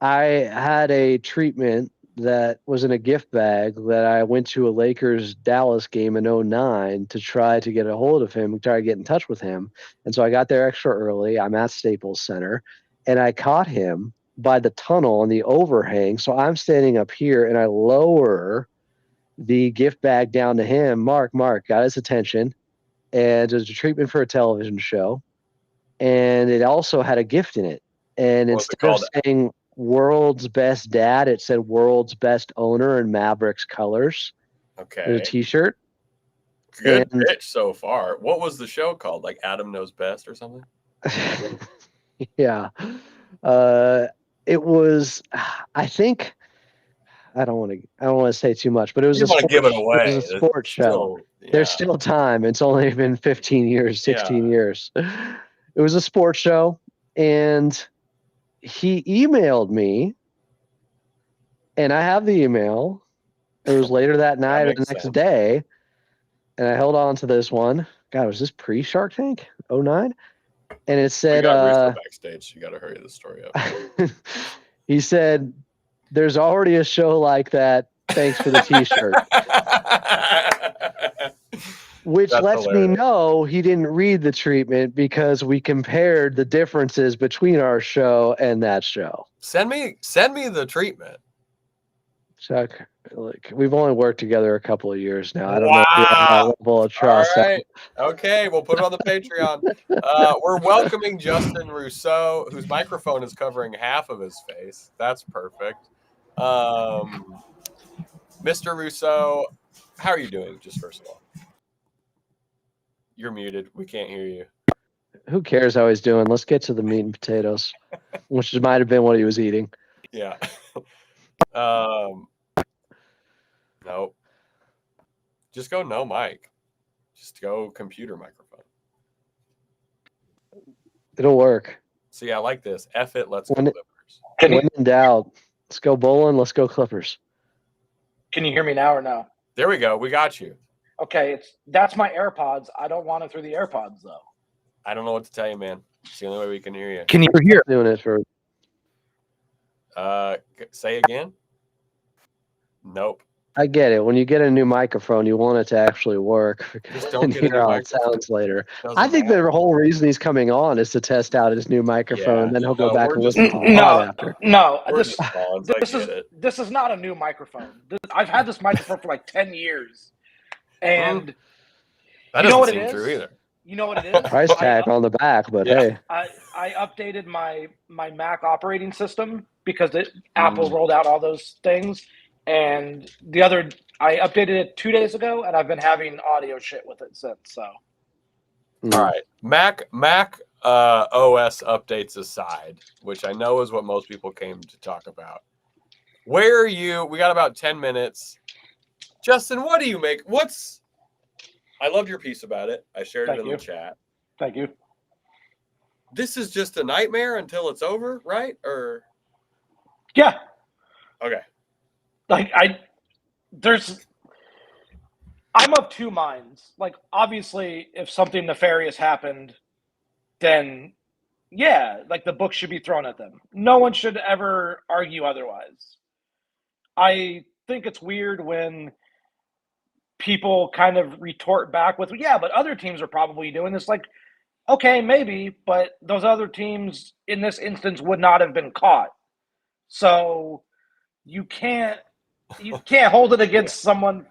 B: I had a treatment that was in a gift bag that I went to a Lakers Dallas game in 2009 to try to get a hold of him, try to get in touch with him. And so I got there extra early. I'm at Staples Center, and I caught him by the tunnel on the overhang. So I'm standing up here, and I lower the gift bag down to him. Mark got his attention, and it was a treatment for a television show. And it also had a gift in it. And instead of saying world's best dad, it said world's best owner in Mavericks colors.
A: Okay.
B: It was a t-shirt.
A: Good pitch so far. What was the show called? Like Adam Knows Best or something?
B: Yeah. It was, I think, I don't want to say too much, but it was
A: a
B: sports show. Yeah. There's still time. It's only been 15 years, 16 years. It was a sports show, and he emailed me, and I have the email. It was later that night or the next day, and I held on to this one. God, was this pre-Shark Tank 2009? And it said,
A: we got backstage. You got to hurry the story up.
B: He said, there's already a show like that. Thanks for the t-shirt. Which lets me know he didn't read the treatment, because we compared the differences between our show and that show.
A: Send me the treatment.
B: Chuck, like, we've only worked together a couple of years now. I don't know if you have that level of trust.
A: All right. Okay, we'll put it on the Patreon. We're welcoming Justin Russo, whose microphone is covering half of his face. That's perfect. Mr. Russo, how are you doing, just first of all? You're muted. We can't hear you.
B: Who cares how he's doing? Let's get to the meat and potatoes, which might have been what he was eating.
A: Yeah. Nope. Just go no mic. Just go computer microphone.
B: It'll work.
A: See, I like this. F it. Let's go Clippers.
B: When in doubt, let's go bowling. Let's go Clippers.
C: Can you hear me now or no?
A: There we go. We got you.
C: Okay, that's my AirPods. I don't want it through the AirPods though.
A: I don't know what to tell you, man. It's the only way we can hear you.
C: Can you hear?
B: Doing it for.
A: Say again. Nope.
B: I get it. When you get a new microphone, you want it to actually work.
A: Just don't get a
B: hear
A: new
B: how it
A: microphone.
B: sounds later.
A: Doesn't
B: I think
A: matter.
B: the whole reason he's coming on is to test out his new microphone.
A: Yeah,
B: Then he'll go
A: no,
B: back
A: we're
B: and
A: just
B: listen to the pod after.
C: No,
A: We're just pawns. I get it.
C: This is not a new microphone. I've had this microphone for like 10 years, and
A: That
C: you know
A: doesn't
C: what
A: seem
C: it is?
A: true either.
C: You know what it is?
B: Price tag on the back, but
A: Yeah.
B: hey.
C: I updated my Mac operating system because Apple rolled out all those things, and I updated it 2 days ago, and I've been having audio shit with it since. So,
A: All right, Mac OS updates aside, which I know is what most people came to talk about. Where are you? We got about 10 minutes. Justin, what do you make? I loved your piece about it. I shared it in the chat.
C: Thank you.
A: This is just a nightmare until it's over, right? Or
C: yeah,
A: okay.
C: like I'm of two minds. Like, obviously, if something nefarious happened, then yeah, like the book should be thrown at them. No one should ever argue otherwise. I think it's weird when people kind of retort back with, yeah, but other teams are probably doing this. Like, okay, maybe, but those other teams in this instance would not have been caught. So you can't hold it against someone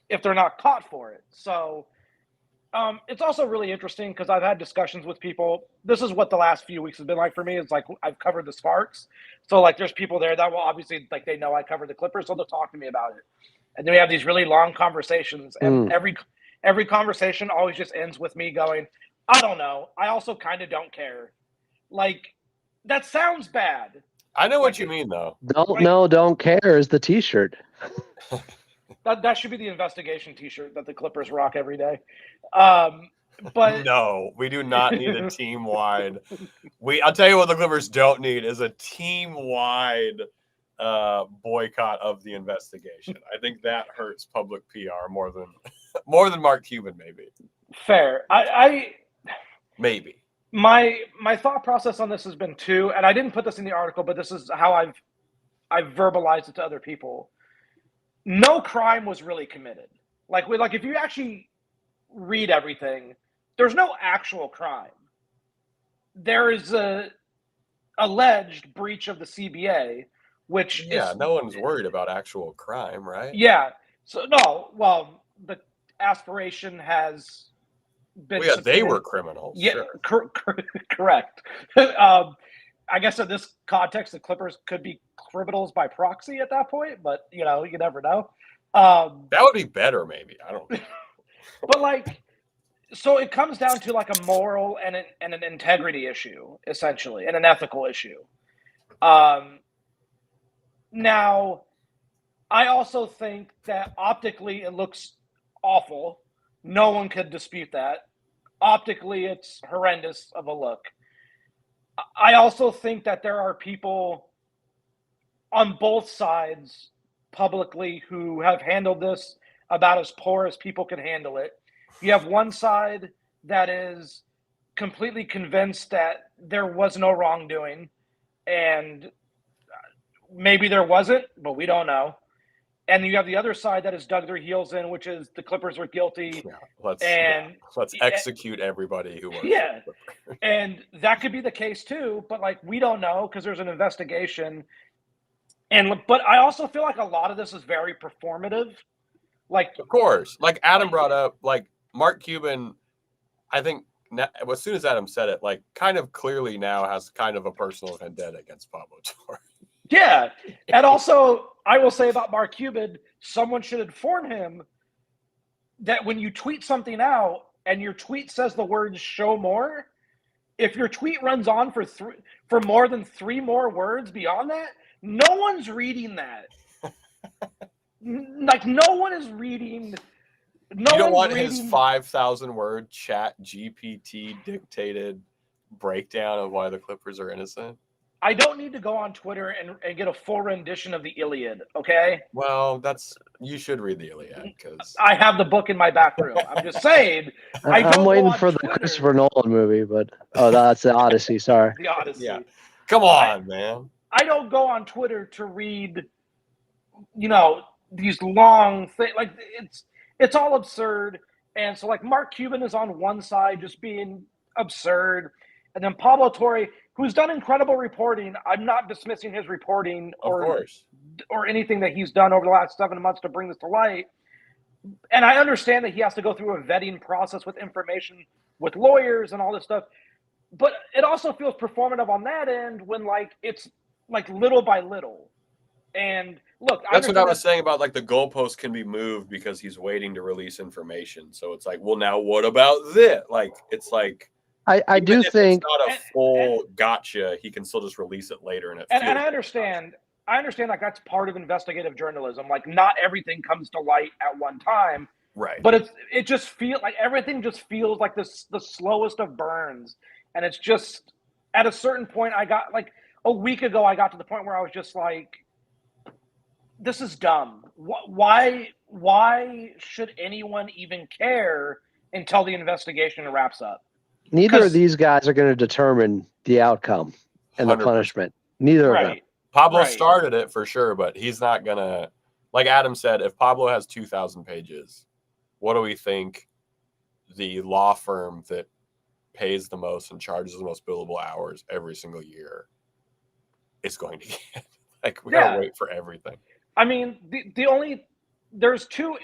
C: if they're not caught for it. So it's also really interesting because I've had discussions with people. This is what the last few weeks has been like for me. It's like I've covered the Sparks. So like there's people there that will obviously, like, they know I cover the Clippers, so they'll talk to me about it. And then we have these really long conversations, and every conversation always just ends with me going, I don't know. I also kind of don't care. Like, that sounds bad.
A: I know what you mean, though.
B: Don't care is the T-shirt.
C: That should be the investigation T-shirt that the Clippers rock every day. But
A: no, we do not need a team-wide. I'll tell you what the Clippers don't need is a team-wide boycott of the investigation. I think that hurts public PR more than Mark Cuban, maybe.
C: Fair.
A: Maybe.
C: My thought process on this has been too, and I didn't put this in the article, but this is how I've verbalized it to other people. No crime was really committed. Like if you actually read everything, there's no actual crime. There is a alleged breach of the CBA, which
A: no one's worried about actual crime, right?
C: Yeah. So no, well, the Aspiration has been.
A: Well, yeah, they were criminals.
C: Yeah,
A: sure.
C: Correct. I guess in this context, the Clippers could be criminals by proxy at that point, but you never know.
A: That would be better, maybe. I don't know.
C: But so it comes down to like a moral and an integrity issue, essentially, and an ethical issue. Now, I also think that optically it looks awful. No one could dispute that. Optically, it's horrendous of a look. I also think that there are people on both sides publicly who have handled this about as poor as people can handle it. You have one side that is completely convinced that there was no wrongdoing, and maybe there wasn't, but we don't know. And you have the other side that has dug their heels in, which is the Clippers were guilty.
A: Yeah, let's execute everybody who was.
C: Yeah, and that could be the case too, but we don't know because there's an investigation. But I also feel like a lot of this is very performative.
A: Of course, like Adam brought up, Mark Cuban, I think as soon as Adam said it, kind of clearly now has kind of a personal vendetta against Pablo Torre.
C: Yeah, and also I will say about Mark Cuban, someone should inform him that when you tweet something out and your tweet says the words "show more," if your tweet runs on for more than 3 more words beyond that, no one's reading that. No one is reading.
A: You don't want his 5,000 word chat GPT dictated breakdown of why the Clippers are innocent?
C: I don't need to go on Twitter and get a full rendition of the Iliad, okay?
A: Well, you should read the Iliad because
C: I have the book in my back room. I'm just saying, I don't
B: I'm
C: go
B: waiting
C: on
B: for the
C: Twitter.
B: Christopher Nolan movie, but that's the Odyssey. Sorry.
C: The Odyssey.
A: yeah, come on, man.
C: I don't go on Twitter to read, these long things. Like it's all absurd. And so like Mark Cuban is on one side just being absurd, and then Pablo Torre, who's done incredible reporting. I'm not dismissing his reporting or anything that he's done over the last 7 months to bring this to light. And I understand that he has to go through a vetting process with information with lawyers and all this stuff. But it also feels performative on that end when like it's like little by little. And look,
A: that's what I was saying about like the goalpost can be moved because he's waiting to release information. So it's like, well, now what about this? Like, it's like,
B: I do think
A: it's not a full gotcha. He can still just release it later, and
C: I understand. I understand like that's part of investigative journalism. Like not everything comes to light at one time,
A: right?
C: But it just feels like everything just feels like the slowest of burns, and it's just at a certain point. I got like a week ago. I got to the point where I was just like, "This is dumb. Why should anyone even care until the investigation wraps up?"
B: Neither of these guys are going to determine the outcome and 100%. The punishment. Neither of them.
A: Pablo started it for sure, but he's not going to, like Adam said, if Pablo has 2,000 pages, what do we think the law firm that pays the most and charges the most billable hours every single year is going to get? Like, we got to wait for everything.
C: I mean, there's two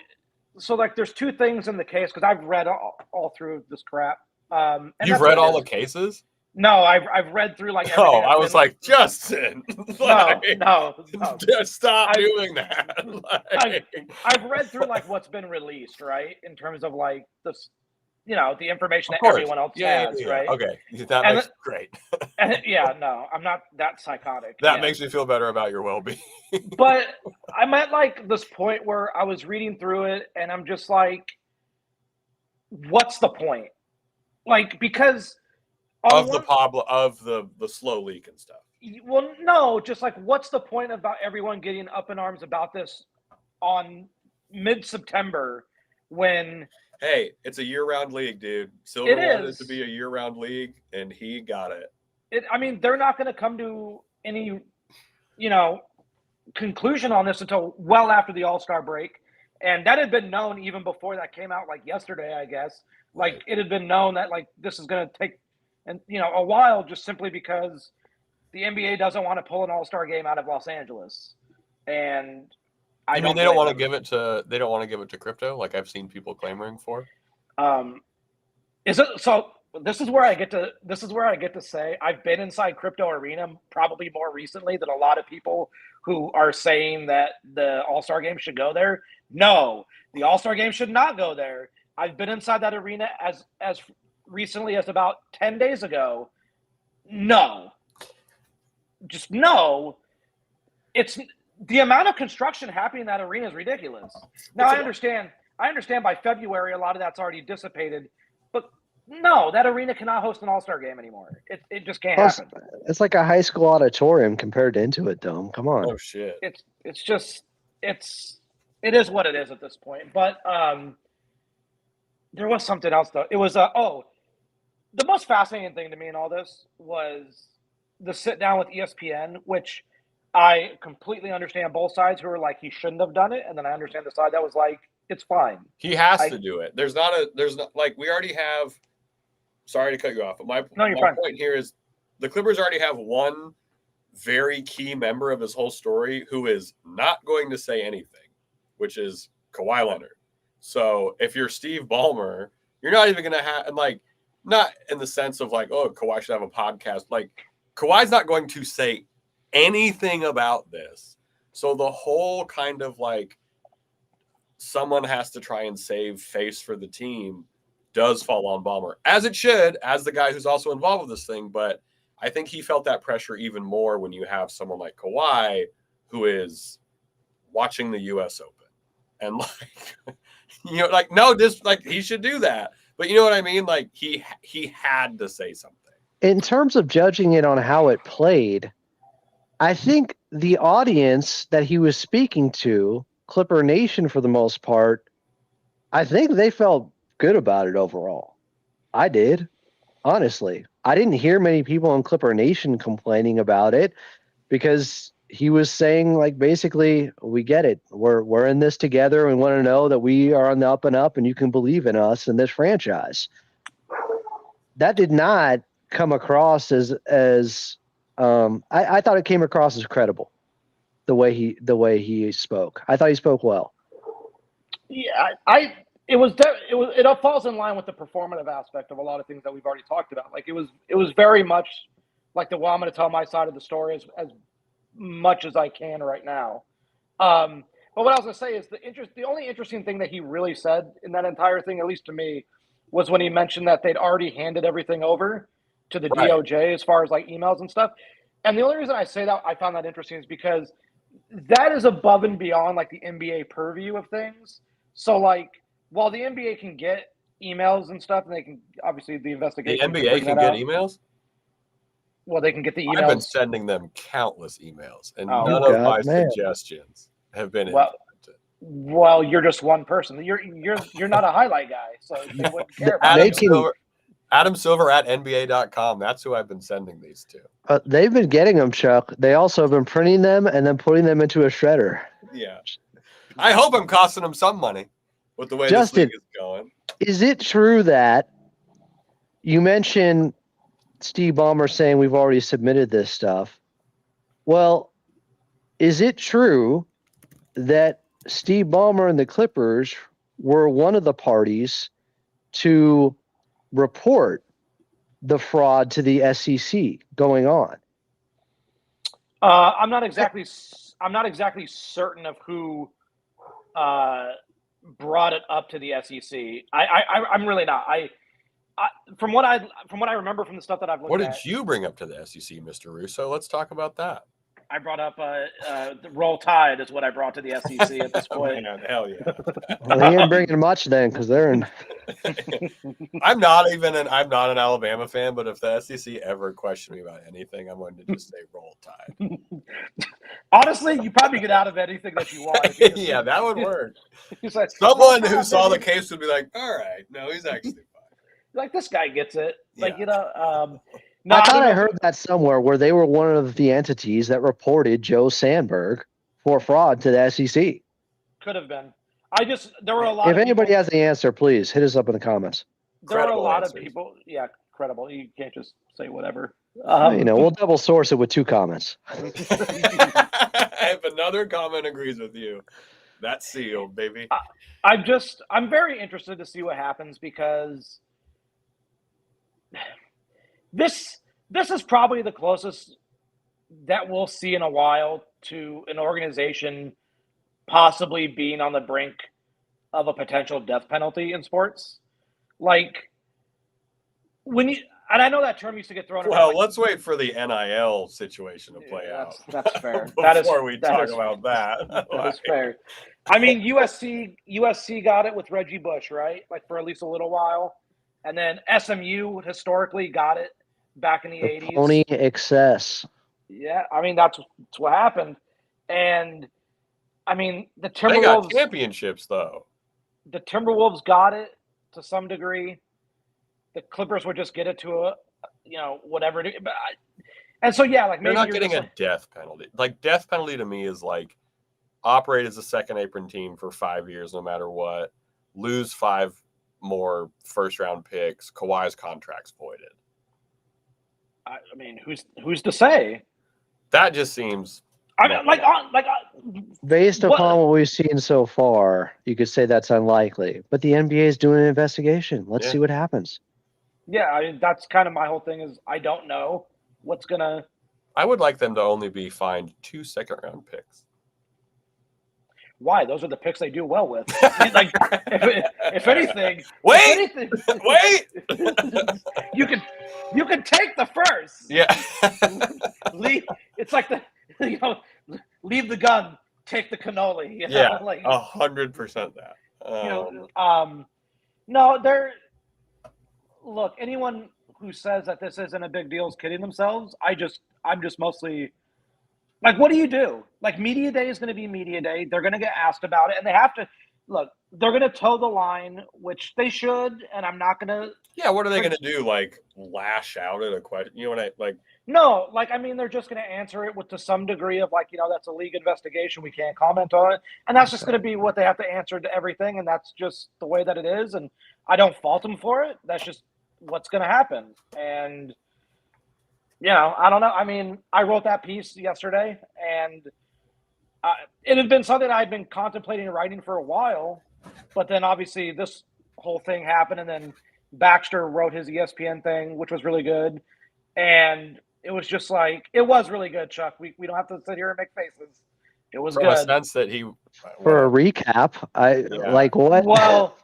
C: things in the case, because I've read all through this crap.
A: You've read all the cases?
C: No, I've read through like.
A: Oh, I was like, Justin.
C: No.
A: Just stop doing that.
C: I've read through like what's been released, right? In terms of like this, the information that everyone else has, right?
A: Okay, that makes great.
C: No, I'm not that psychotic.
A: That makes me feel better about your well-being.
C: But I'm at like this point where I was reading through it, and I'm just like, what's the point? Like, because
A: of the slow leak and stuff.
C: Well, no, just like what's the point about everyone getting up in arms about this on mid-September when
A: hey, it's a year-round league, dude. Silver wanted it to be a year-round league, and he got it.
C: I mean, they're not going to come to any, conclusion on this until well after the All-Star break, and that had been known even before that came out, like yesterday, I guess. Like it had been known that like this is going to take, a while, just simply because the NBA doesn't want to pull an All-Star game out of Los Angeles, and
A: they don't want to give it to crypto, like I've seen people clamoring for.
C: Is it so? This is where I get to say I've been inside crypto arena probably more recently than a lot of people who are saying that the All-Star game should go there. No, the All-Star game should not go there. I've been inside that arena as recently as about 10 days ago. No. Just no. It's the amount of construction happening in that arena is ridiculous. Now I understand by February a lot of that's already dissipated, but no, that arena cannot host an All-Star game anymore. It just can't happen.
B: It's like a high school auditorium compared to Intuit Dome. Come on.
A: Oh shit.
C: It is what it is at this point. But there was something else though. It was the most fascinating thing to me in all this was the sit down with ESPN, which I completely understand both sides who are like he shouldn't have done it, and then I understand the side that was like it's fine.
A: He has to do it. There's not like we already have. Sorry to cut you off, but my point here is the Clippers already have one very key member of this whole story who is not going to say anything, which is Kawhi Leonard. So if you're Steve Ballmer, you're not even going to have, and like, not in the sense of like, oh, Kawhi should have a podcast. Like, Kawhi's not going to say anything about this. So the whole kind of like, someone has to try and save face for the team does fall on Ballmer, as it should, as the guy who's also involved with this thing. But I think he felt that pressure even more when you have someone like Kawhi who is watching the U.S. Open. And like, like, no, just like he should do that. But you know what I mean? Like he had to say something.
B: In terms of judging it on how it played, I think the audience that he was speaking to, Clipper Nation for the most part, I think they felt good about it overall. I did, honestly. I didn't hear many people on Clipper Nation complaining about it because he was saying, like, basically, we get it. We're in this together. We want to know that we are on the up and up, and you can believe in us and this franchise. That did not come across as I thought it came across as credible the way he spoke. I thought he spoke well.
C: Yeah, it all falls in line with the performative aspect of a lot of things that we've already talked about. Like it was very much like I'm going to tell my side of the story as much as I can right now. But what I was going to say is the only interesting thing that he really said in that entire thing, at least to me, was when he mentioned that they'd already handed everything over to the
A: Right.
C: DOJ as far as like emails and stuff. And the only reason I say that I found that interesting is because that is above and beyond like the NBA purview of things. So like while the NBA can get emails and stuff, and they can obviously the
A: The
C: investigation
A: NBA can get emails?
C: Well, they can get the emails.
A: I've been sending them countless emails, and
C: Oh,
A: none
C: okay.
A: of my
B: Man.
A: suggestions have been
C: Well,
A: implemented.
C: Well, you're just one person. You're not a highlight guy, so they wouldn't care about
A: Adam
C: you.
A: Silver, Adam Silver at NBA.com. That's who I've been sending these to.
B: They've been getting them, Chuck. They also have been printing them and then putting them into a shredder.
A: Yeah. I hope I'm costing them some money with the way
B: Justin,
A: this league is going.
B: Is it true that you mentioned Steve Ballmer saying we've already submitted this stuff? Well, is it true that Steve Ballmer and the Clippers were one of the parties to report the fraud to the SEC going on?
C: I'm not exactly certain of who brought it up to the SEC. I'm really not. From what I remember from the stuff that I've looked
A: What
C: at.
A: did you bring up to the SEC, Mr. Russo? Let's talk about that.
C: I brought up the Roll Tide is what I brought to the SEC at this point.
A: Man, hell yeah.
B: Well, they ain't bringing much then because they're in.
A: I'm not an Alabama fan, but if the SEC ever questioned me about anything, I'm going to just say Roll Tide.
C: Honestly, you probably get out of anything that you want.
A: Yeah, that would work.
C: Like,
A: Someone who saw the case would be like, all right, no, he's actually fine.
C: Like, this guy gets it. Like,
A: Yeah.
C: No,
B: I thought I heard that somewhere where they were one of the entities that reported Joe Sandberg for fraud to the SEC.
C: Could have been. There were a lot
B: If
C: of
B: anybody
C: people,
B: has the answer, please hit us up in the comments.
C: there were a
A: Credible
C: lot
A: answers.
C: of people. Yeah, credible. You can't just say whatever.
B: We'll double source it with 2 comments.
A: If another comment agrees with you, that's sealed, baby.
C: I'm very interested to see what happens because this is probably the closest that we'll see in a while to an organization possibly being on the brink of a potential death penalty in sports. Like and I know that term used to get thrown around.
A: Well, let's wait for the NIL situation to play out.
C: That's fair.
A: Before we talk about that.
C: That is fair. I mean, USC got it with Reggie Bush, right? Like for at least a little while. And then SMU historically got it back in the 80s.
B: Pony excess.
C: Yeah, I mean, that's what happened. And, I mean, the Timberwolves...
A: They got championships, though.
C: The Timberwolves got it to some degree. The Clippers would just get it to whatever. And so, yeah, like maybe
A: they're not getting a death penalty. Like, death penalty to me is like operate as a second apron team for 5 years, no matter what. Lose 5 more first-round picks. Kawhi's contract's voided.
C: I mean, who's to say?
A: That just seems.
B: Based upon what we've seen so far, you could say that's unlikely. But the NBA is doing an investigation. Let's see what happens.
C: Yeah, I mean, that's kind of my whole thing is I don't know what's going to...
A: I would like them to only be fined 2 second-round picks.
C: Why? Those are the picks they do well with. Like, if anything...
A: Wait!
C: You can take the first.
A: Yeah.
C: It's like leave the gun, take the cannoli.
A: Yeah, 100% that.
C: No, they're... Look, anyone who says that this isn't a big deal is kidding themselves. I'm just mostly Like, what do you do? Like, media day is going to be media day. They're going to get asked about it, and they have to look. They're going to toe the line, which they should. And I'm not going to.
A: Yeah, what are they going to do? Like lash out at a question? You know what I like?
C: No, like I mean, they're just going to answer it with to some degree of like, that's a league investigation. We can't comment on it, and that's just going to be what they have to answer to everything, and that's just the way that it is. And I don't fault them for it. That's just what's going to happen. And I don't know. I mean, I wrote that piece yesterday, and it had been something I'd been contemplating writing for a while, but then obviously this whole thing happened, and then Baxter wrote his ESPN thing, which was really good, and it was just like it was really good, Chuck. We don't have to sit here and make faces. It was
A: From
C: good.
A: a sense that he
B: For a recap, like what?
C: Well,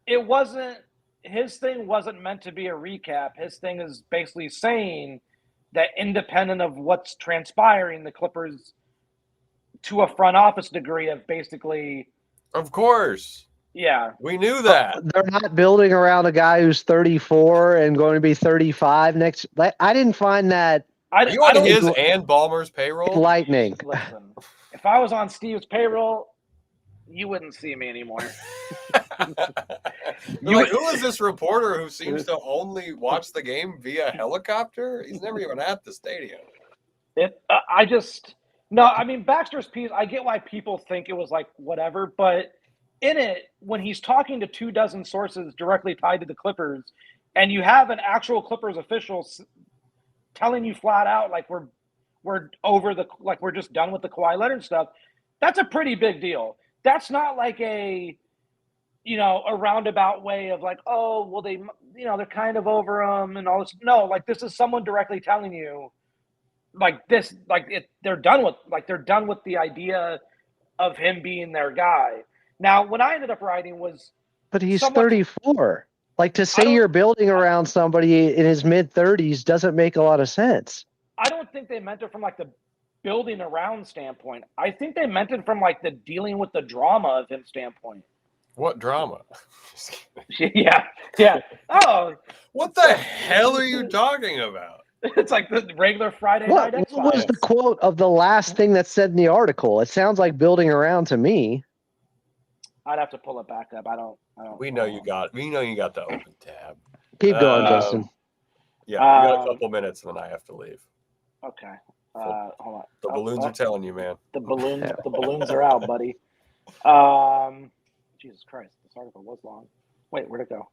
C: it wasn't. His thing wasn't meant to be a recap. His thing is basically saying that independent of what's transpiring, the Clippers, to a front office degree, have basically.
A: Of course.
C: Yeah.
A: We knew that.
B: They're not building around a guy who's 34 and going to be 35 next. I didn't find that.
A: Are you on his and Ballmer's payroll?
B: Lightning.
C: Listen, if I was on Steve's payroll, you wouldn't see me anymore.
A: Who is this reporter who seems to only watch the game via helicopter? He's never even at the stadium.
C: I mean, Baxter's piece, I get why people think it was like whatever, but in it, when he's talking to 24 sources directly tied to the Clippers, and you have an actual Clippers official telling you flat out, like, we're over we're just done with the Kawhi Leonard stuff, that's a pretty big deal. That's not like a roundabout way of like, oh, well, they're kind of over him and all this. No, like, this is someone directly telling you, like, this, like, they're done with the idea of him being their guy. Now, when I ended up writing was,
B: but he's 34. Like, to say you're building around somebody in his mid 30s doesn't make a lot of sense.
C: I don't think they meant it from like the building around standpoint. I think they meant it from like the dealing with the drama of him standpoint.
A: What drama?
C: Yeah. Oh,
A: what the hell are you talking about?
C: It's like the regular Friday night.
B: What was the quote of the last thing that's said in the article? It sounds like building around to me.
C: I'd have to pull it back up. I don't.
A: We know you got the open tab.
B: Keep going, Justin.
A: Yeah, we got a couple minutes, and then I have to leave.
C: Okay. Hold on.
A: The balloons are telling you, man.
C: The balloons are out, buddy. Jesus Christ, this article was long. Wait, where'd it go?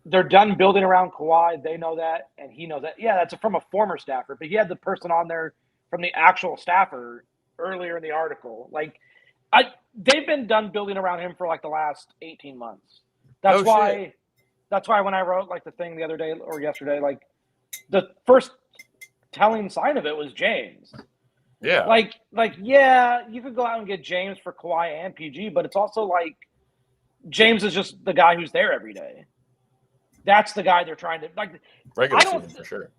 C: They're done building around Kawhi. They know that, and he knows that. Yeah, that's from a former staffer, but he had the person on there from the actual staffer earlier in the article. Like, they've been done building around him for like the last 18 months. That's why when I wrote like the thing the other day or yesterday, like the first telling sign of it was James.
A: Yeah.
C: Like, yeah, you could go out and get James for Kawhi and PG, but it's also like James is just the guy who's there every day. That's the guy they're trying to like.
A: Regular season for sure.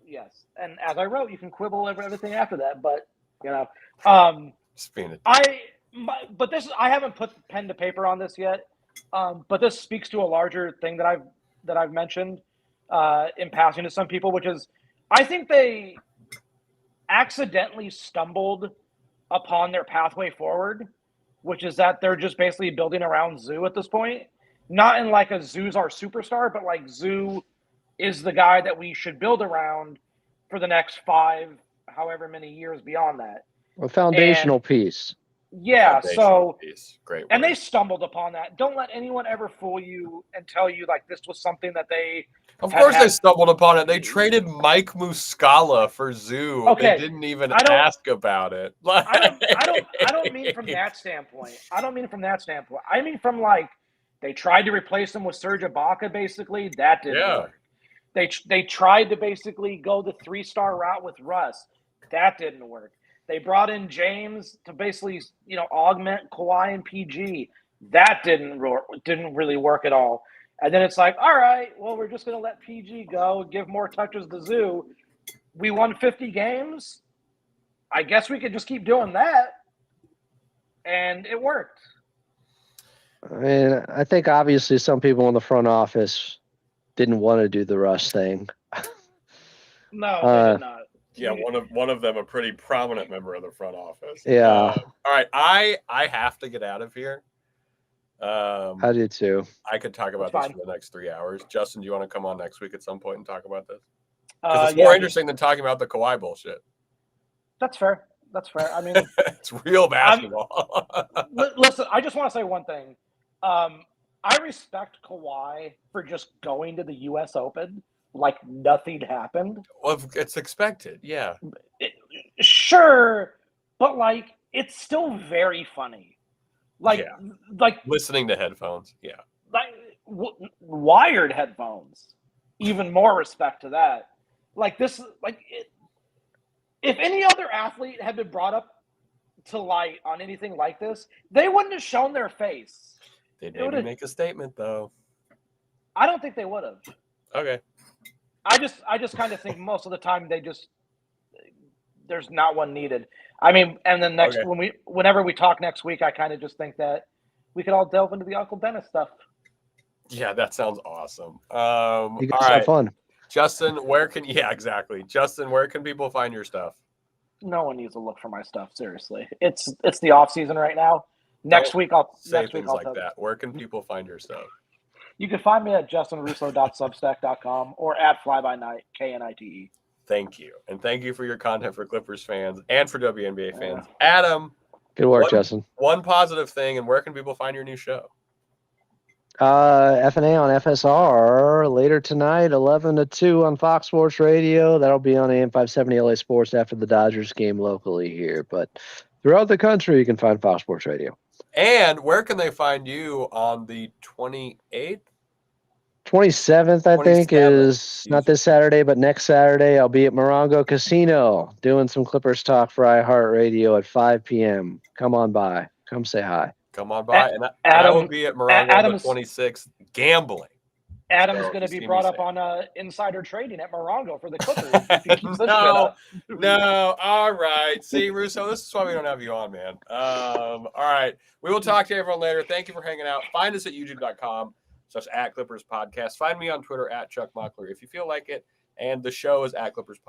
C: Yes, and as I wrote, you can quibble over everything after that, but but this I haven't put pen to paper on this yet. But this speaks to a larger thing that I've mentioned in passing to some people, which is I think they accidentally stumbled upon their pathway forward, which is that they're just basically building around Zoo at this point. Not in like a Zoo's our superstar, but like Zoo is the guy that we should build around for the next 5, however many years beyond that.
B: A foundational piece.
C: Yeah,
A: great.
C: And they stumbled upon that. Don't let anyone ever fool you and tell you like this was something that they.
A: Of course, they stumbled upon it. They traded Mike Muscala for Zoo.
C: Okay,
A: they didn't even ask about it.
C: I don't mean from that standpoint. I mean from like they tried to replace him with Serge Ibaka. Basically, that didn't work. They tried to basically go the 3-star route with Russ. That didn't work. They brought in James to basically, augment Kawhi and PG. That didn't really work at all. And then it's like, all right, well, we're just going to let PG go, give more touches to Zoo. We won 50 games. I guess we could just keep doing that. And it worked.
B: I mean, I think obviously some people in the front office didn't want to do the Russ thing.
C: No, they did not.
A: Yeah, one of them a pretty prominent member of the front office.
B: Yeah.
A: All right, I have to get out of here.
B: I do too.
A: I could talk about
C: That's
A: this
C: fine.
A: for the next 3 hours. Justin, do you want to come on next week at some point and talk about this? Because it's
C: Yeah,
A: more interesting than talking about the Kawhi bullshit.
C: That's fair. That's fair. I mean,
A: It's real basketball.
C: listen, I just want to say one thing. I respect Kawhi for just going to the U.S. Open like nothing happened.
A: Well, it's expected, yeah.
C: Sure, but like it's still very funny. Like
A: Listening to headphones, yeah.
C: Like wired headphones. Even more respect to that. Like this, if any other athlete had been brought up to light on anything like this, they wouldn't have shown their face.
A: They'd maybe make a statement, though.
C: I don't think they would have.
A: Okay.
C: I just kind of think most of the time there's not one needed. I mean, and then whenever we talk next week, I kind of just think that we could all delve into the Uncle Dennis stuff.
A: Yeah, that sounds awesome.
B: You guys have fun.
A: Justin, Justin, where can people find your stuff?
C: No one needs to look for my stuff. Seriously, it's the off season right now. Next week I'll
A: say things like that. Where can people find your stuff?
C: You can find me at justinrusso.substack.com or at flybynight KNITE.
A: Thank you, and thank you for your content for Clippers fans and for WNBA fans. Adam,
B: good work, Justin.
A: One positive thing, and where can people find your new show?
B: FNA on FSR later tonight, 11 to 2 on Fox Sports Radio. That'll be on AM 570 LA Sports after the Dodgers game locally here. But throughout the country, you can find Fox Sports Radio.
A: And where can they find you on the 28th?
B: 27th, I think, is not this Saturday, but next Saturday. I'll be at Morongo Casino doing some Clippers talk for iHeartRadio at 5 p.m. Come on by. Come say hi.
A: Come on by. And I will be at Morongo on the 26th gambling.
C: Adam's going to be brought up on insider trading at Morongo for the Clippers.
A: No. All right. See, Russo, this is why we don't have you on, man. All right. We will talk to everyone later. Thank you for hanging out. Find us at youtube.com/@Clippers Podcast. Find me on Twitter @Chuck Mockler if you feel like it. And the show is @Clippers Podcast.